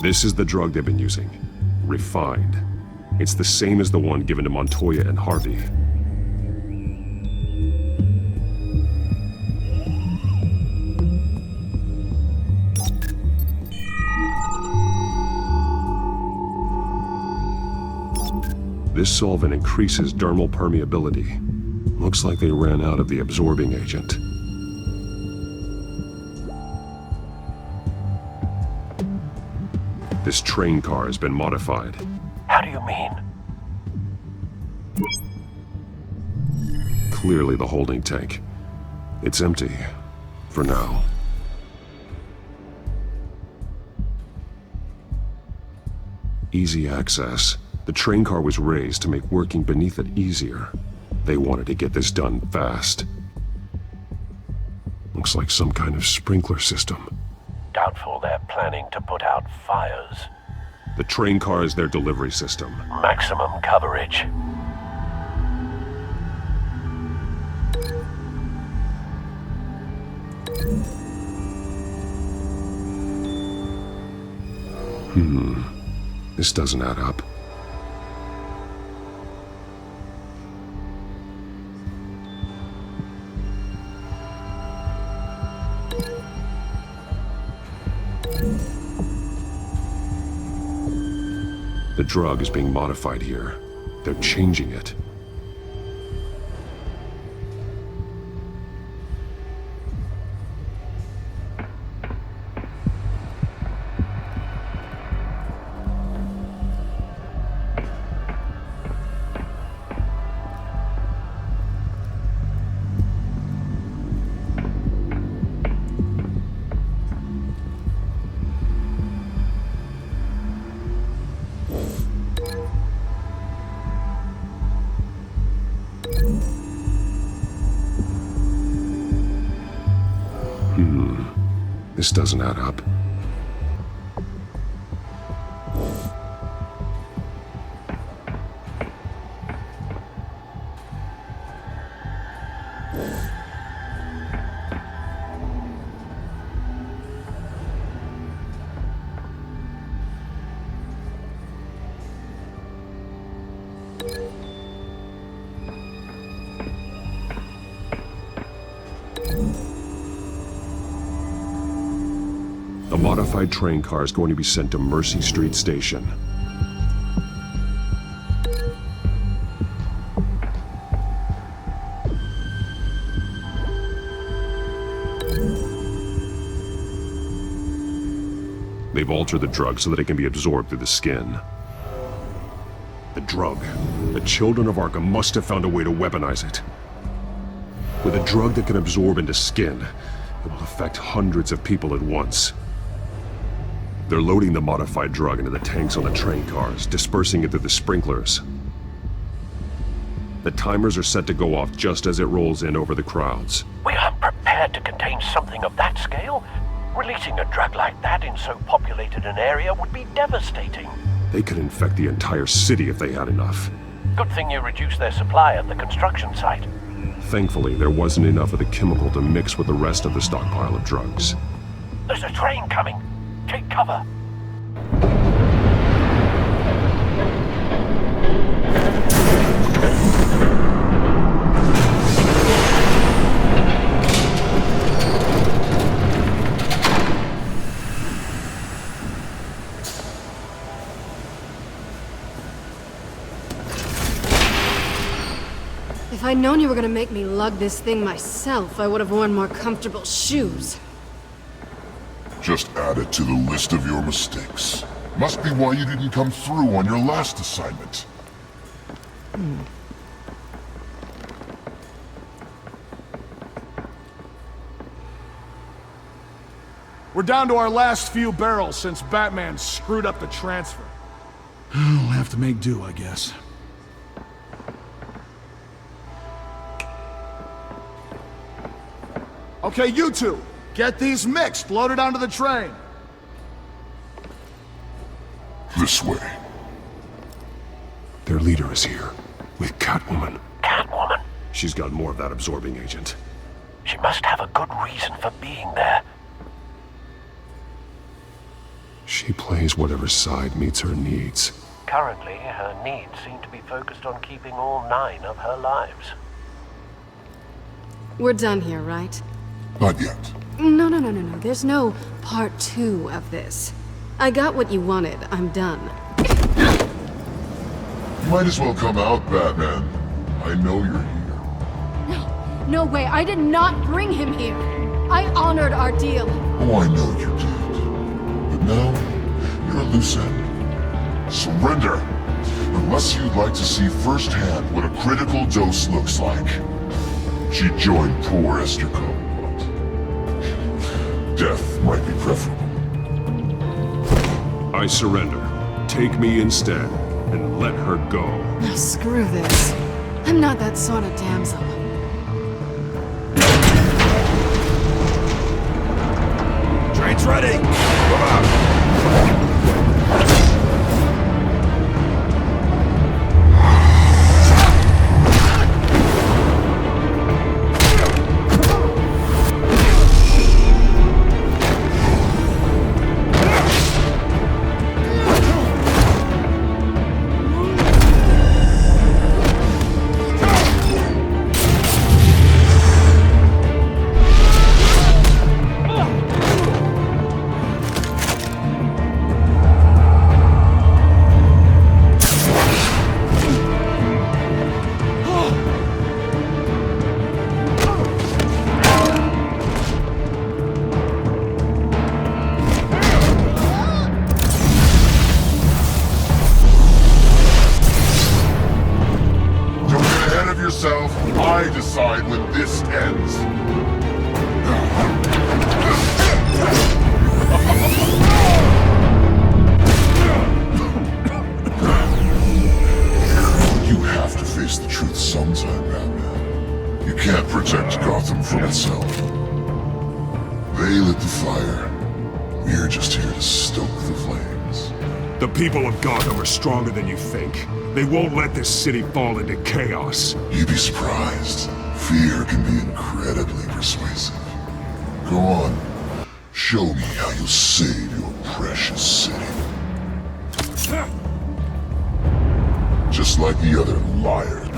This is the drug they've been using. Refined. It's the same as the one given to Montoya and Harvey. This solvent increases dermal permeability. Looks like they ran out of the absorbing agent. This train car has been modified. How do you mean? Clearly the holding tank. It's empty. For now. Easy access. The train car was raised to make working beneath it easier. They wanted to get this done fast. Looks like some kind of sprinkler system. Doubtful they're planning to put out fires. The train car is their delivery system. Maximum coverage. This doesn't add up. The drug is being modified here. They're changing it. This doesn't add up. The modified train car is going to be sent to Mercy Street Station. They've altered the drug so that it can be absorbed through the skin. The drug. The children of Arkham must have found a way to weaponize it. With a drug that can absorb into skin, it will affect hundreds of people at once. They're loading the modified drug into the tanks on the train cars, dispersing it through the sprinklers. The timers are set to go off just as it rolls in over the crowds. We aren't prepared to contain something of that scale. Releasing a drug like that in so populated an area would be devastating. They could infect the entire city if they had enough. Good thing you reduced their supply at the construction site. Thankfully, there wasn't enough of the chemical to mix with the rest of the stockpile of drugs. There's a train coming. Take cover. If I'd known you were gonna make me lug this thing myself, I would have worn more comfortable shoes. Just add it to the list of your mistakes. Must be why you didn't come through on your last assignment. We're down to our last few barrels since Batman screwed up the transfer. We'll have to make do, I guess. Okay, you two, get these mixed, loaded onto the train. This way. Their leader is here, with Catwoman. Catwoman? She's got more of that absorbing agent. She must have a good reason for being there. She plays whatever side meets her needs. Currently, her needs seem to be focused on keeping all 9 of her lives. We're done here, right? Not yet. No. There's no part 2 of this. I got what you wanted. I'm done. You might as well come out, Batman. I know you're here. No way. I did not bring him here. I honored our deal. Oh, I know you did. But now, you're a loose end. Surrender! Unless you'd like to see firsthand what a critical dose looks like. She joined poor Esther Combs. Death might be preferable. I surrender. Take me instead, and let her go. Now screw this. I'm not that sort of damsel. Train's ready! Come on! I decide when this ends. You have to face the truth sometime, Batman. You can't protect Gotham from itself. They lit the fire. We're just here to stoke the flames. The people of Gotham are stronger than you think. They won't let this city fall into chaos. You'd be surprised. Fear can be incredibly persuasive. Go on. Show me how you'll save your precious city. Just like the other liars.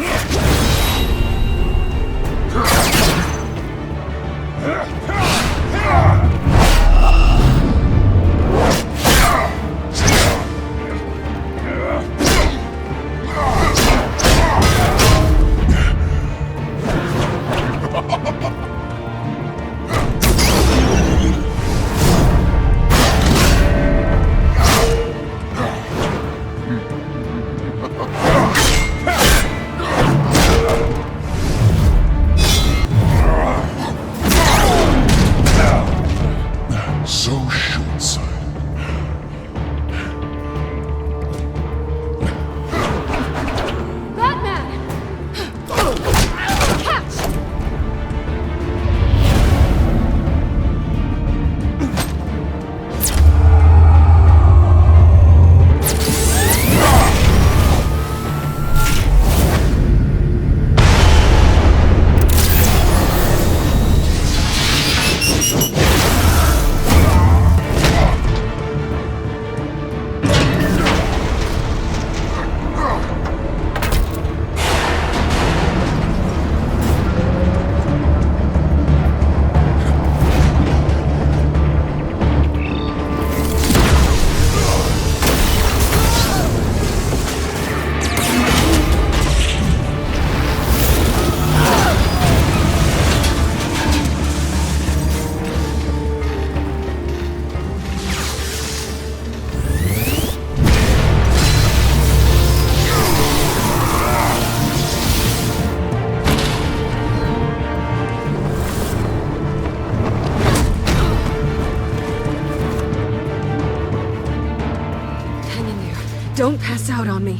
Don't pass out on me.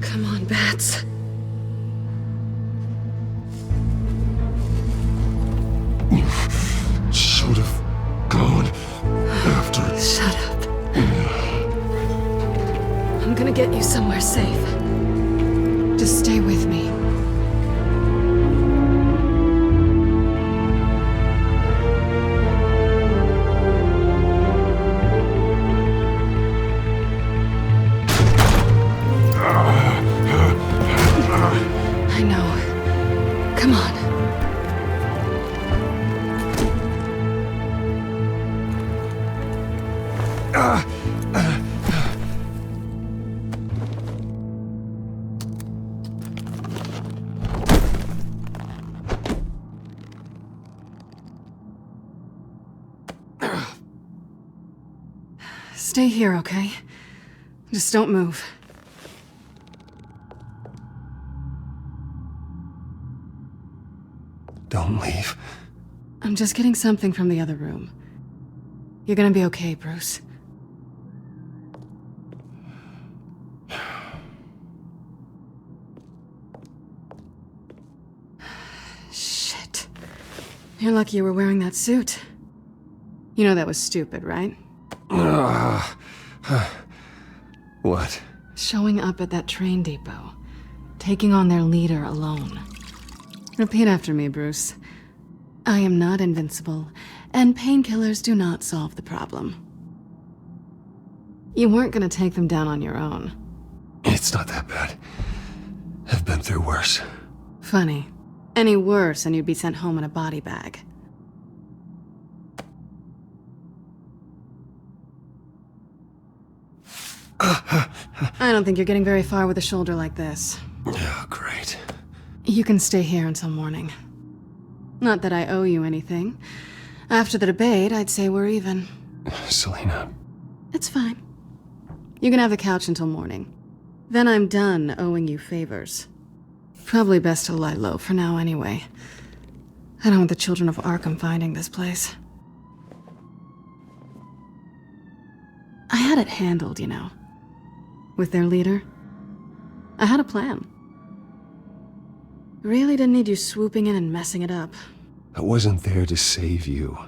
Come on, Bats. Should have gone after. Shut up. get you somewhere safe. Just stay with me. I know. Come on. Stay here, okay? Just don't move. Don't leave. I'm just getting something from the other room. You're gonna be okay, Bruce. Shit. You're lucky you were wearing that suit. You know that was stupid, right? What? Showing up at that train depot. Taking on their leader alone. Repeat after me, Bruce. I am not invincible, and painkillers do not solve the problem. You weren't gonna take them down on your own. It's not that bad. I've been through worse. Funny. Any worse and you'd be sent home in a body bag. I don't think you're getting very far with a shoulder like this. Oh, great. You can stay here until morning. Not that I owe you anything. After the debate, I'd say we're even. Selina. It's fine. You can have the couch until morning. Then I'm done owing you favors. Probably best to lie low for now anyway. I don't want the children of Arkham finding this place. I had it handled, you know. With their leader. I had a plan. Really didn't need you swooping in and messing it up. I wasn't there to save you.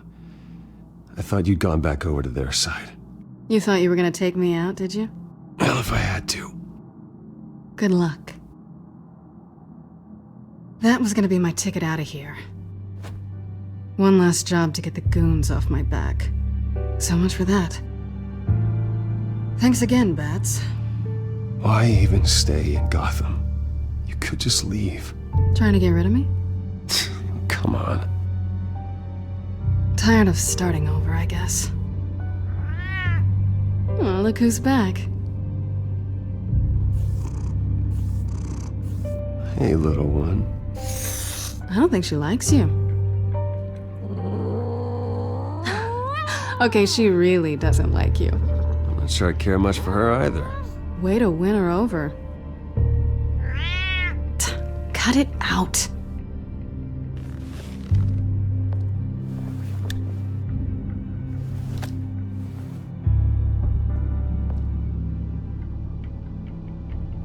I thought you'd gone back over to their side. You thought you were gonna take me out, did you? Well, if I had to. Good luck. That was gonna be my ticket out of here. One last job to get the goons off my back. So much for that. Thanks again, Bats. Why even stay in Gotham? You could just leave. Trying to get rid of me? Come on. Tired of starting over, I guess. Oh, look who's back. Hey, little one. I don't think she likes you. Okay, she really doesn't like you. I'm not sure I care much for her either. Way to win her over. Cut it out.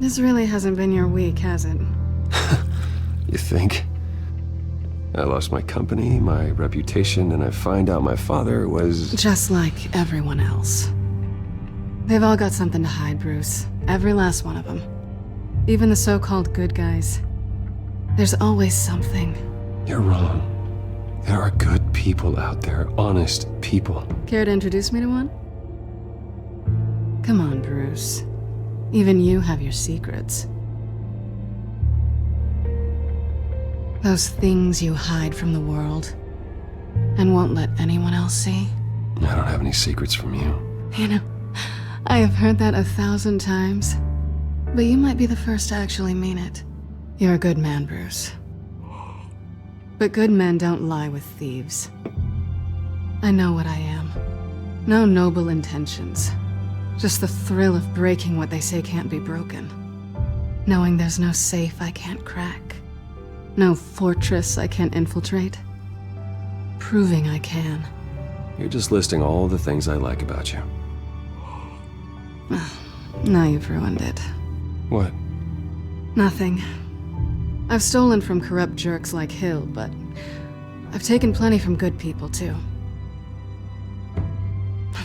This really hasn't been your week, has it? You think? I lost my company, my reputation, and I find out my father was... Just like everyone else. They've all got something to hide, Bruce. Every last one of them. Even the so-called good guys. There's always something. You're wrong. There are good people out there, honest people. Care to introduce me to one? Come on, Bruce. Even you have your secrets. Those things you hide from the world and won't let anyone else see. I don't have any secrets from you. You know, I have heard that 1,000 times, but you might be the first to actually mean it. You're a good man, Bruce. But good men don't lie with thieves. I know what I am. No noble intentions. Just the thrill of breaking what they say can't be broken. Knowing there's no safe I can't crack. No fortress I can't infiltrate. Proving I can. You're just listing all the things I like about you. Now you've ruined it. What? Nothing. I've stolen from corrupt jerks like Hill, but I've taken plenty from good people, too.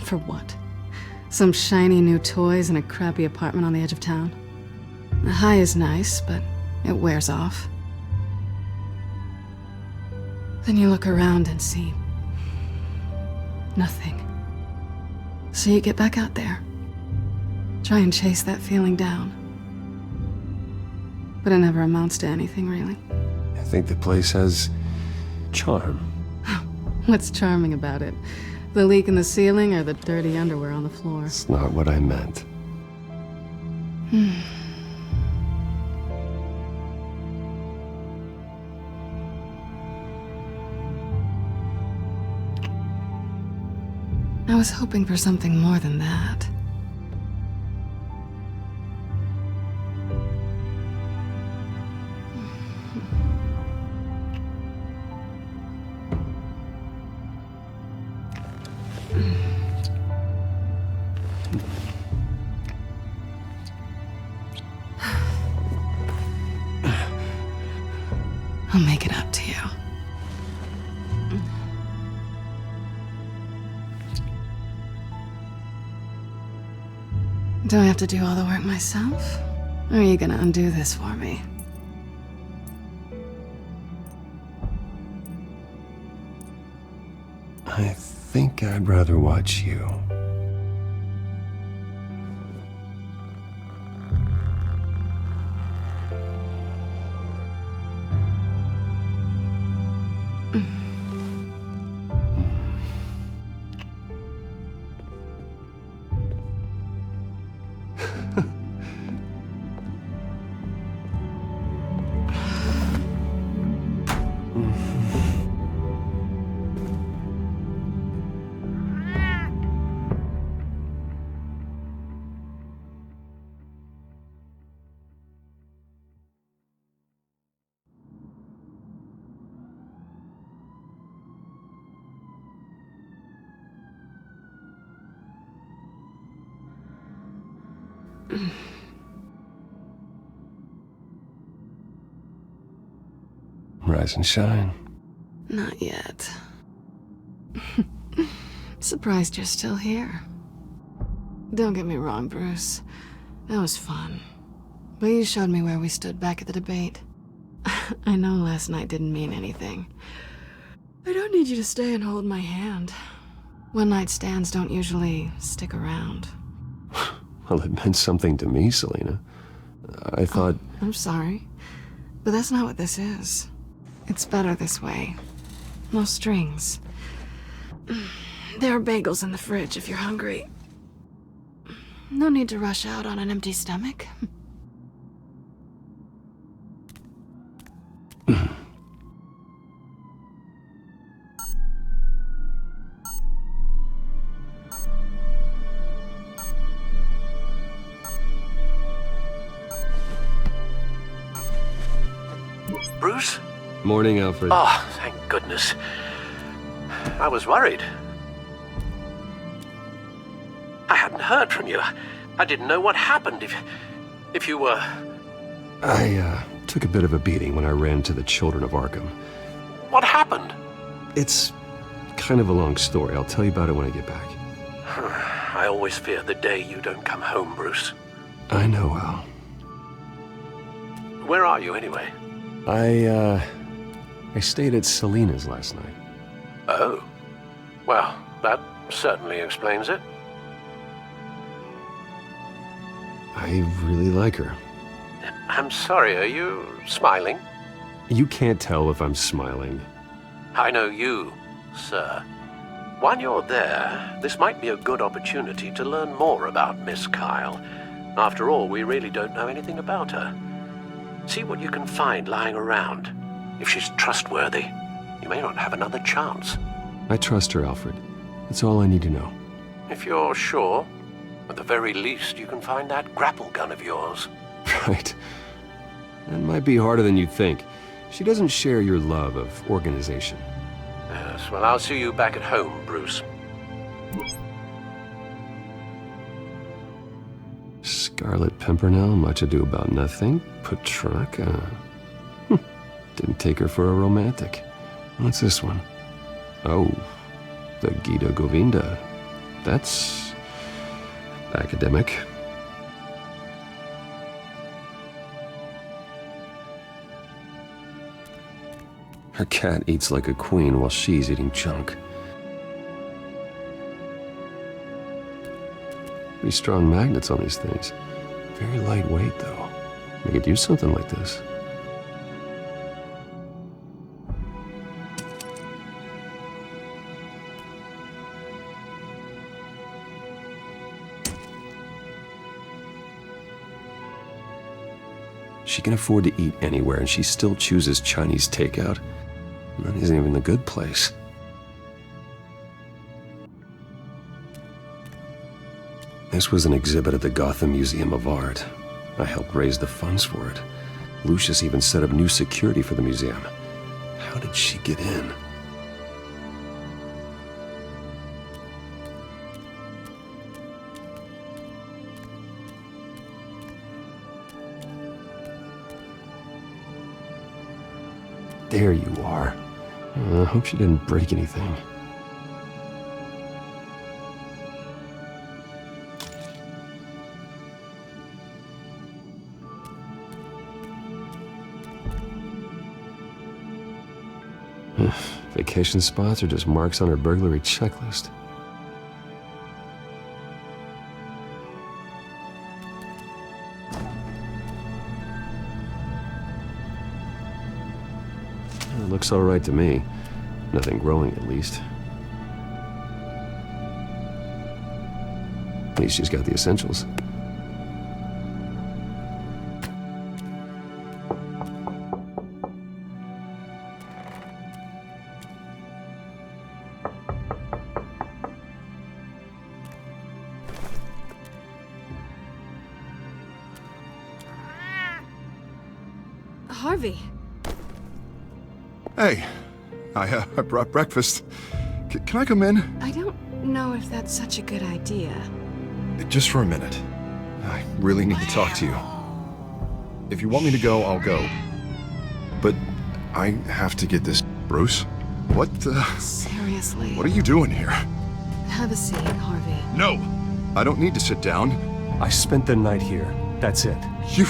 For what? Some shiny new toys and a crappy apartment on the edge of town. The high is nice, but it wears off. Then you look around and see nothing. So you get back out there. Try and chase that feeling down. But it never amounts to anything, really. I think the place has charm. What's charming about it? The leak in the ceiling or the dirty underwear on the floor? It's not what I meant. I was hoping for something more than that. I'll make it up to you. Do I have to do all the work myself? Or are you gonna undo this for me? I think I'd rather watch you. Rise and shine. Not yet. Surprised you're still here. Don't get me wrong, Bruce. That was fun. But you showed me where we stood back at the debate. I know last night didn't mean anything. I don't need you to stay and hold my hand. One-night stands don't usually stick around. Well, it meant something to me, Selina. I thought... I'm sorry, but that's not what this is. It's better this way. No strings. There are bagels in the fridge if you're hungry. No need to rush out on an empty stomach. Bruce? Morning, Alfred. Oh, thank goodness. I was worried. I hadn't heard from you. I didn't know what happened if you were... I took a bit of a beating when I ran to the Children of Arkham. What happened? It's kind of a long story. I'll tell you about it when I get back. I always fear the day you don't come home, Bruce. I know, Al. Where are you, anyway? I stayed at Selina's last night. Oh. Well, that certainly explains it. I really like her. I'm sorry, are you smiling? You can't tell if I'm smiling. I know you, sir. While you're there, this might be a good opportunity to learn more about Miss Kyle. After all, we really don't know anything about her. See what you can find lying around. If she's trustworthy, you may not have another chance. I trust her, Alfred. That's all I need to know. If you're sure, at the very least, you can find that grapple gun of yours. Right. That might be harder than you'd think. She doesn't share your love of organization. Yes, well, I'll see you back at home, Bruce. Scarlet Pimpernel, Much Ado About Nothing, Petrarca. Didn't take her for a romantic. What's this one? Oh, the Gita Govinda. That's academic. Her cat eats like a queen while she's eating junk. Pretty strong magnets on these things. Very lightweight, though. We could use something like this. She can afford to eat anywhere, and she still chooses Chinese takeout. And that isn't even the good place. This was an exhibit at the Gotham Museum of Art. I helped raise the funds for it. Lucius even set up new security for the museum. How did she get in? There you are. I hope she didn't break anything. Vacation spots are just marks on her burglary checklist. It looks all right to me. Nothing growing, at least. At least she's got the essentials. Harvey. Hey, I brought breakfast. Can I come in? I don't know if that's such a good idea. Just for a minute. I really need to talk to you. If you want me to go, I'll go. But I have to get this... Bruce? What the... Seriously. What are you doing here? Have a seat, Harvey. No! I don't need to sit down. I spent the night here. That's it. You...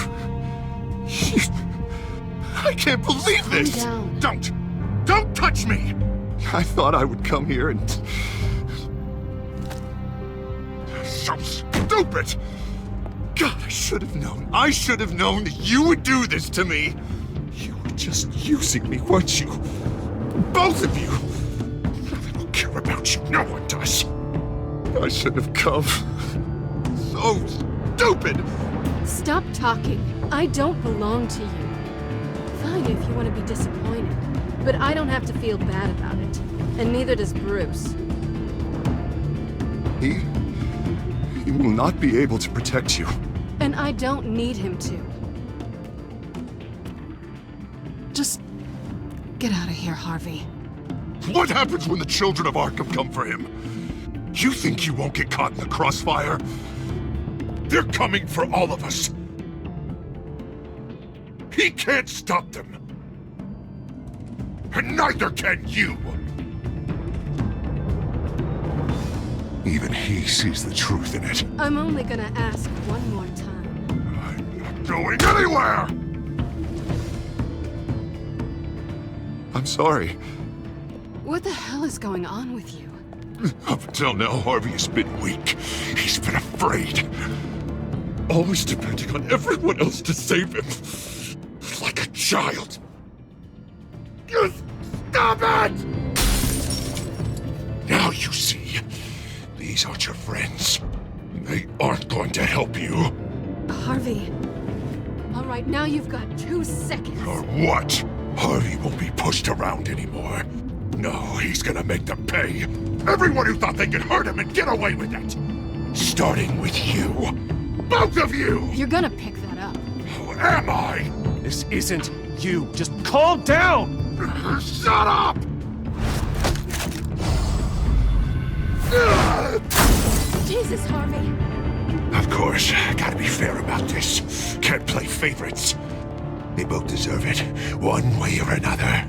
I can't believe this! Calm down. Don't touch me! I thought I would come here and... So stupid! God, I should have known. I should have known that you would do this to me. You were just using me, weren't you? Both of you! I don't care about you. No one does. I should have come. So stupid! Stop talking. I don't belong to you. Fine if you want to be disappointed, but I don't have to feel bad about it. And neither does Bruce. He will not be able to protect you. And I don't need him to. Just get out of here, Harvey. What happens when the children of Arkham come for him? You think you won't get caught in the crossfire? They're coming for all of us. He can't stop them. And neither can you. Even he sees the truth in it. I'm only gonna ask one more time. I'm not going anywhere! I'm sorry. What the hell is going on with you? Up until now, Harvey has been weak. He's been afraid. Always depending on everyone else to save him. Like a child. You stop it! Now you see. These aren't your friends. They aren't going to help you. Harvey. All right, now you've got 2 seconds. Or what? Harvey won't be pushed around anymore. No, he's gonna make them pay. Everyone who thought they could hurt him and get away with it. Starting with you. Both of you! You're gonna pick that up. Who am I? This isn't you. Just calm down! Shut up! Jesus, Harvey. Of course, gotta be fair about this. Can't play favorites. They both deserve it, one way or another.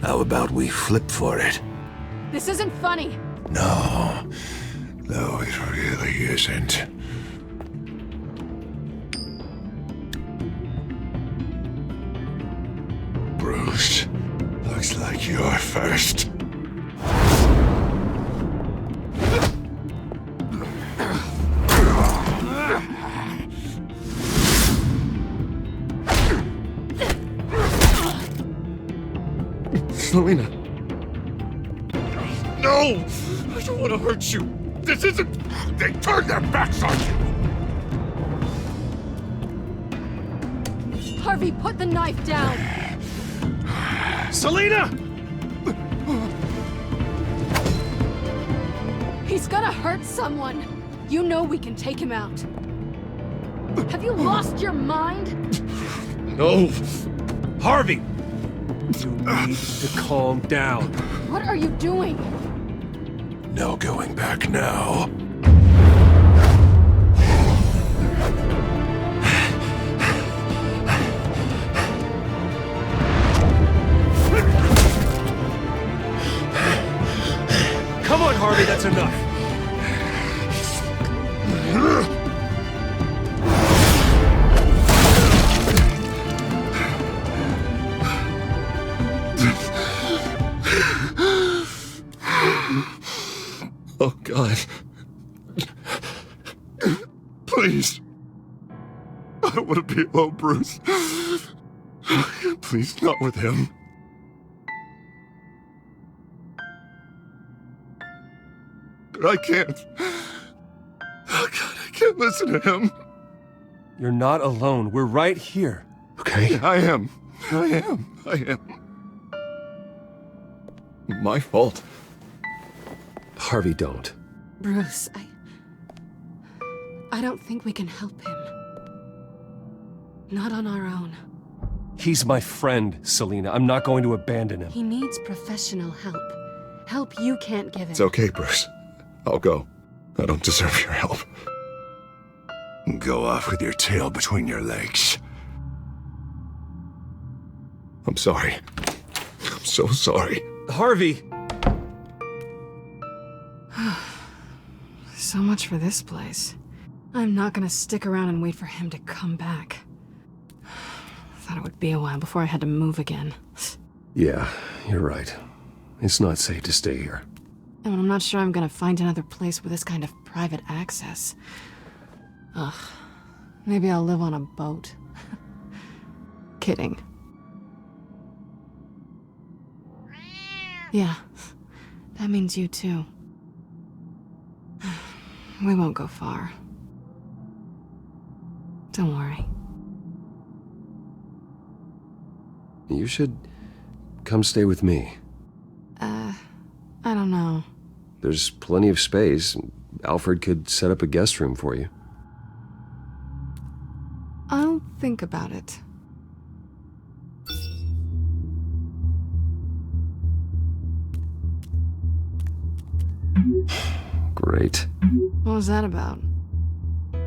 How about we flip for it? This isn't funny. No, it really isn't. Bruce, looks like you're first. Selina. No! I don't want to hurt you. This isn't... They turned their backs on you! Harvey, put the knife down! Selina! He's gonna hurt someone. You know we can take him out. Have you lost your mind? No! Harvey! You need to calm down. What are you doing? No going back now. Come on, Harvey, that's enough. Oh, God. Please. I don't want to be alone, Bruce. Please, not with him. I can't. Oh, God, I can't listen to him. You're not alone. We're right here. Okay? I am. My fault. Harvey, don't. Bruce, I don't think we can help him. Not on our own. He's my friend, Selina. I'm not going to abandon him. He needs professional help. Help you can't give him. It's okay, Bruce. I'll go. I don't deserve your help. Go off with your tail between your legs. I'm sorry. I'm so sorry. Harvey! So much for this place. I'm not gonna stick around and wait for him to come back. Thought it would be a while before I had to move again. Yeah, you're right. It's not safe to stay here. And I'm not sure I'm gonna find another place with this kind of private access. Ugh. Maybe I'll live on a boat. Kidding. Yeah. That means you too. We won't go far. Don't worry. You should come stay with me. I don't know. There's plenty of space. Alfred could set up a guest room for you. I'll think about it. Great. What was that about?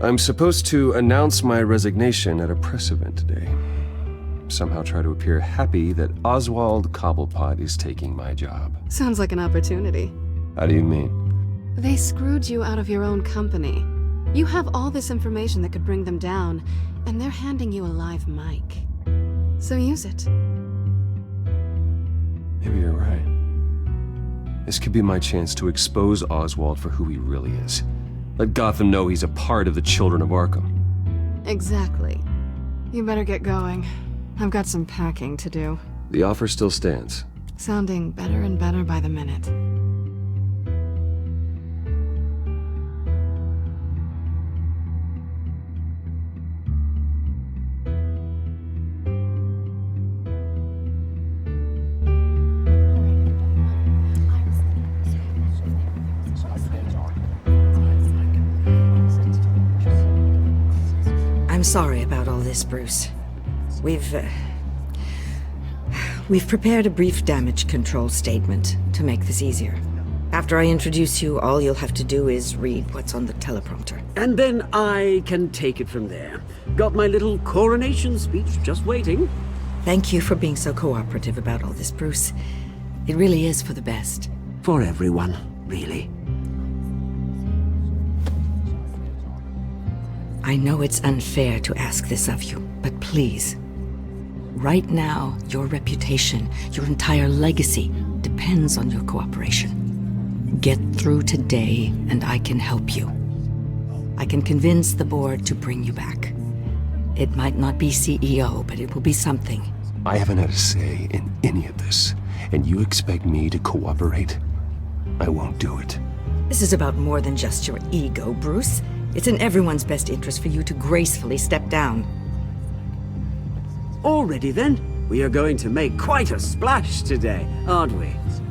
I'm supposed to announce my resignation at a press event today. Somehow try to appear happy that Oswald Cobblepot is taking my job. Sounds like an opportunity. How do you mean? They screwed you out of your own company. You have all this information that could bring them down, and they're handing you a live mic. So use it. Maybe you're right. This could be my chance to expose Oswald for who he really is. Let Gotham know he's a part of the Children of Arkham. Exactly. You better get going. I've got some packing to do. The offer still stands. Sounding better and better by the minute. I'm sorry about all this, Bruce. We've prepared a brief damage control statement to make this easier. After I introduce you, all you'll have to do is read what's on the teleprompter. And then I can take it from there. Got my little coronation speech just waiting. Thank you for being so cooperative about all this, Bruce. It really is for the best. For everyone, really. I know it's unfair to ask this of you, but please. Right now, your reputation, your entire legacy, depends on your cooperation. Get through today, and I can help you. I can convince the board to bring you back. It might not be CEO, but it will be something. I haven't had a say in any of this, and you expect me to cooperate? I won't do it. This is about more than just your ego, Bruce. It's in everyone's best interest for you to gracefully step down. Already then, we are going to make quite a splash today, aren't we?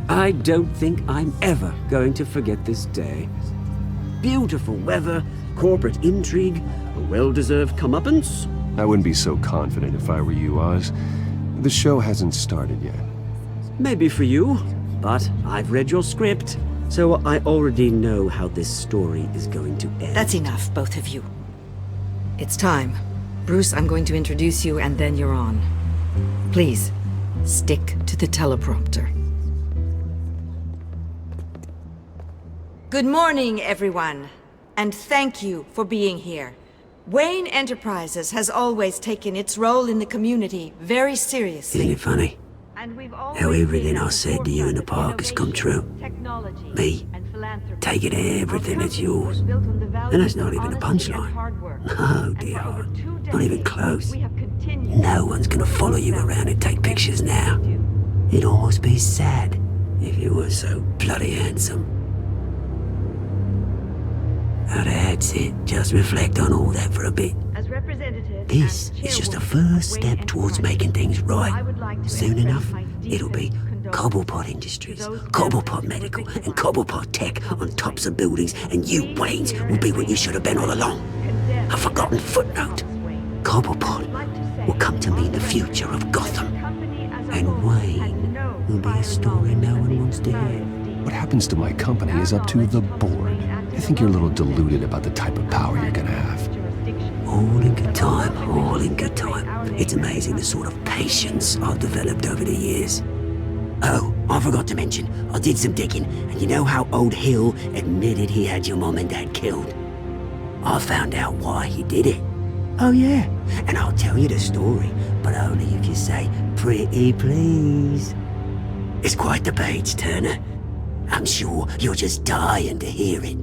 I don't think I'm ever going to forget this day. Beautiful weather, corporate intrigue, a well-deserved comeuppance. I wouldn't be so confident if I were you, Oz. The show hasn't started yet. Maybe for you, but I've read your script, so I already know how this story is going to end. That's enough, both of you. It's time. Bruce, I'm going to introduce you, and then you're on. Please, stick to the teleprompter. Good morning, everyone, and thank you for being here. Wayne Enterprises has always taken its role in the community very seriously. Isn't it funny? How everything I said to you in the park has come true. Me, taking everything that's yours. And that's not even a punchline. No, dear. Not even close. No one's gonna follow you around and take pictures now. It'd almost be sad if you were so bloody handsome. Now that's it. Just reflect on all that for a bit. This is just a first step towards making things right. Soon enough, it'll be Cobblepot Industries, Cobblepot Medical, and Cobblepot Tech on tops of buildings, and you, Waynes, will be what you should have been all along. A forgotten footnote. Cobblepot will come to mean the future of Gotham. And Wayne will be a story no one wants to hear. What happens to my company is up to the board. I think you're a little deluded about the type of power you're gonna have. All in good time, all in good time. It's amazing the sort of patience I've developed over the years. Oh, I forgot to mention, I did some digging, and you know how old Hill admitted he had your mom and dad killed? I found out why he did it. Oh yeah, and I'll tell you the story, but only if you say, pretty please. It's quite the page turner. I'm sure you're just dying to hear it.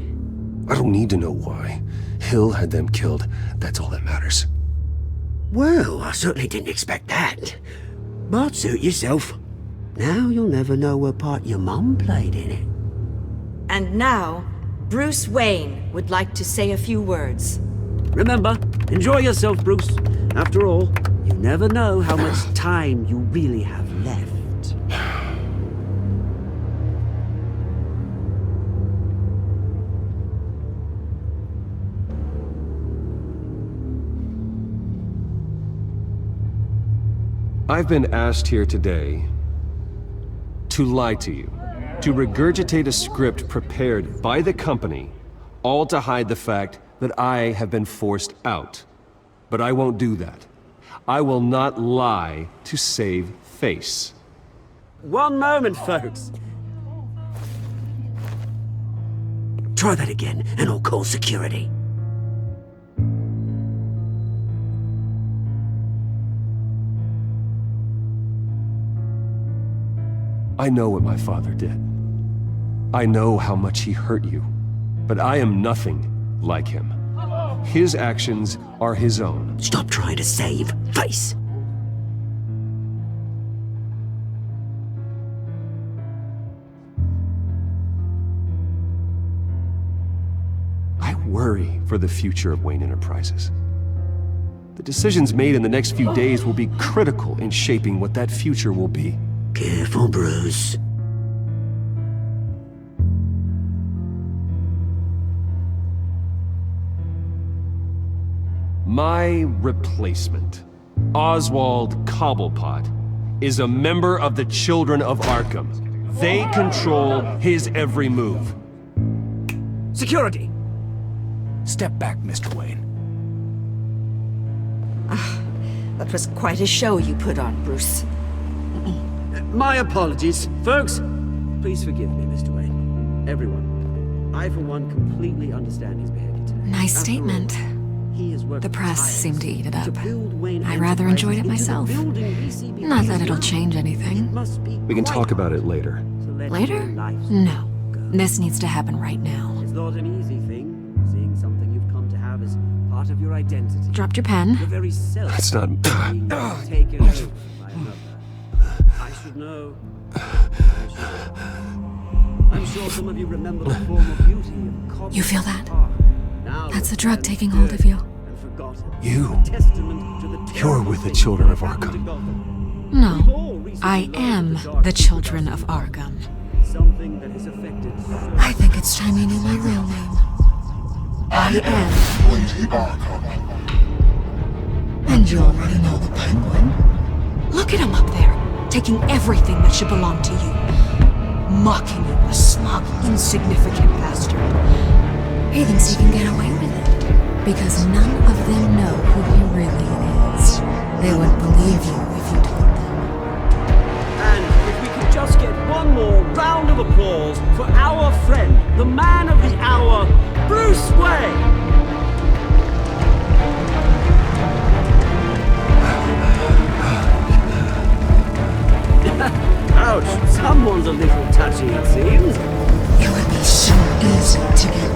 I don't need to know why. Hill had them killed. That's all that matters. Well, I certainly didn't expect that. But suit yourself. Now you'll never know what part your mum played in it. And now, Bruce Wayne would like to say a few words. Remember, enjoy yourself, Bruce. After all, you never know how much time you really have left. I've been asked here today to lie to you, to regurgitate a script prepared by the company, all to hide the fact that I have been forced out. But I won't do that. I will not lie to save face. One moment, folks. Try that again, and I'll call security. I know what my father did. I know how much he hurt you, but I am nothing like him. His actions are his own. Stop trying to save face. I worry for the future of Wayne Enterprises. The decisions made in the next few days will be critical in shaping what that future will be. Careful, Bruce. My replacement, Oswald Cobblepot, is a member of the Children of Arkham. They control his every move. Security! Step back, Mr. Wayne. That was quite a show you put on, Bruce. My apologies. Folks, please forgive me, Mr. Wayne. Everyone. I, for one, completely understand his behavior today. Nice statement. The press seemed to eat it up. I rather enjoyed it myself. Not that it'll change anything. We can talk about it later. Later? No. This needs to happen right now. It's not an easy thing, seeing something you've come to have as part of your identity. Dropped your pen. Your very self. It's not... Taken over by another. I should know. I'm sure some of you remember the former beauty of common. You feel that? Now That's the drug taking hold of you. You're with the children of Arkham. No, I am the children of Arkham. I think it's time you knew my real name. I am Lady Arkham. And you already know the Penguin. Look at him up there, taking everything that should belong to you. Mocking you, a smug, insignificant bastard. He thinks he can get away with it, because none of them know who he really is. They wouldn't believe you if you told them. And if we could just get one more round of applause for our friend, the man of the hour, Bruce Wayne! Ouch, someone's a little touchy, it seems. It would be so easy to get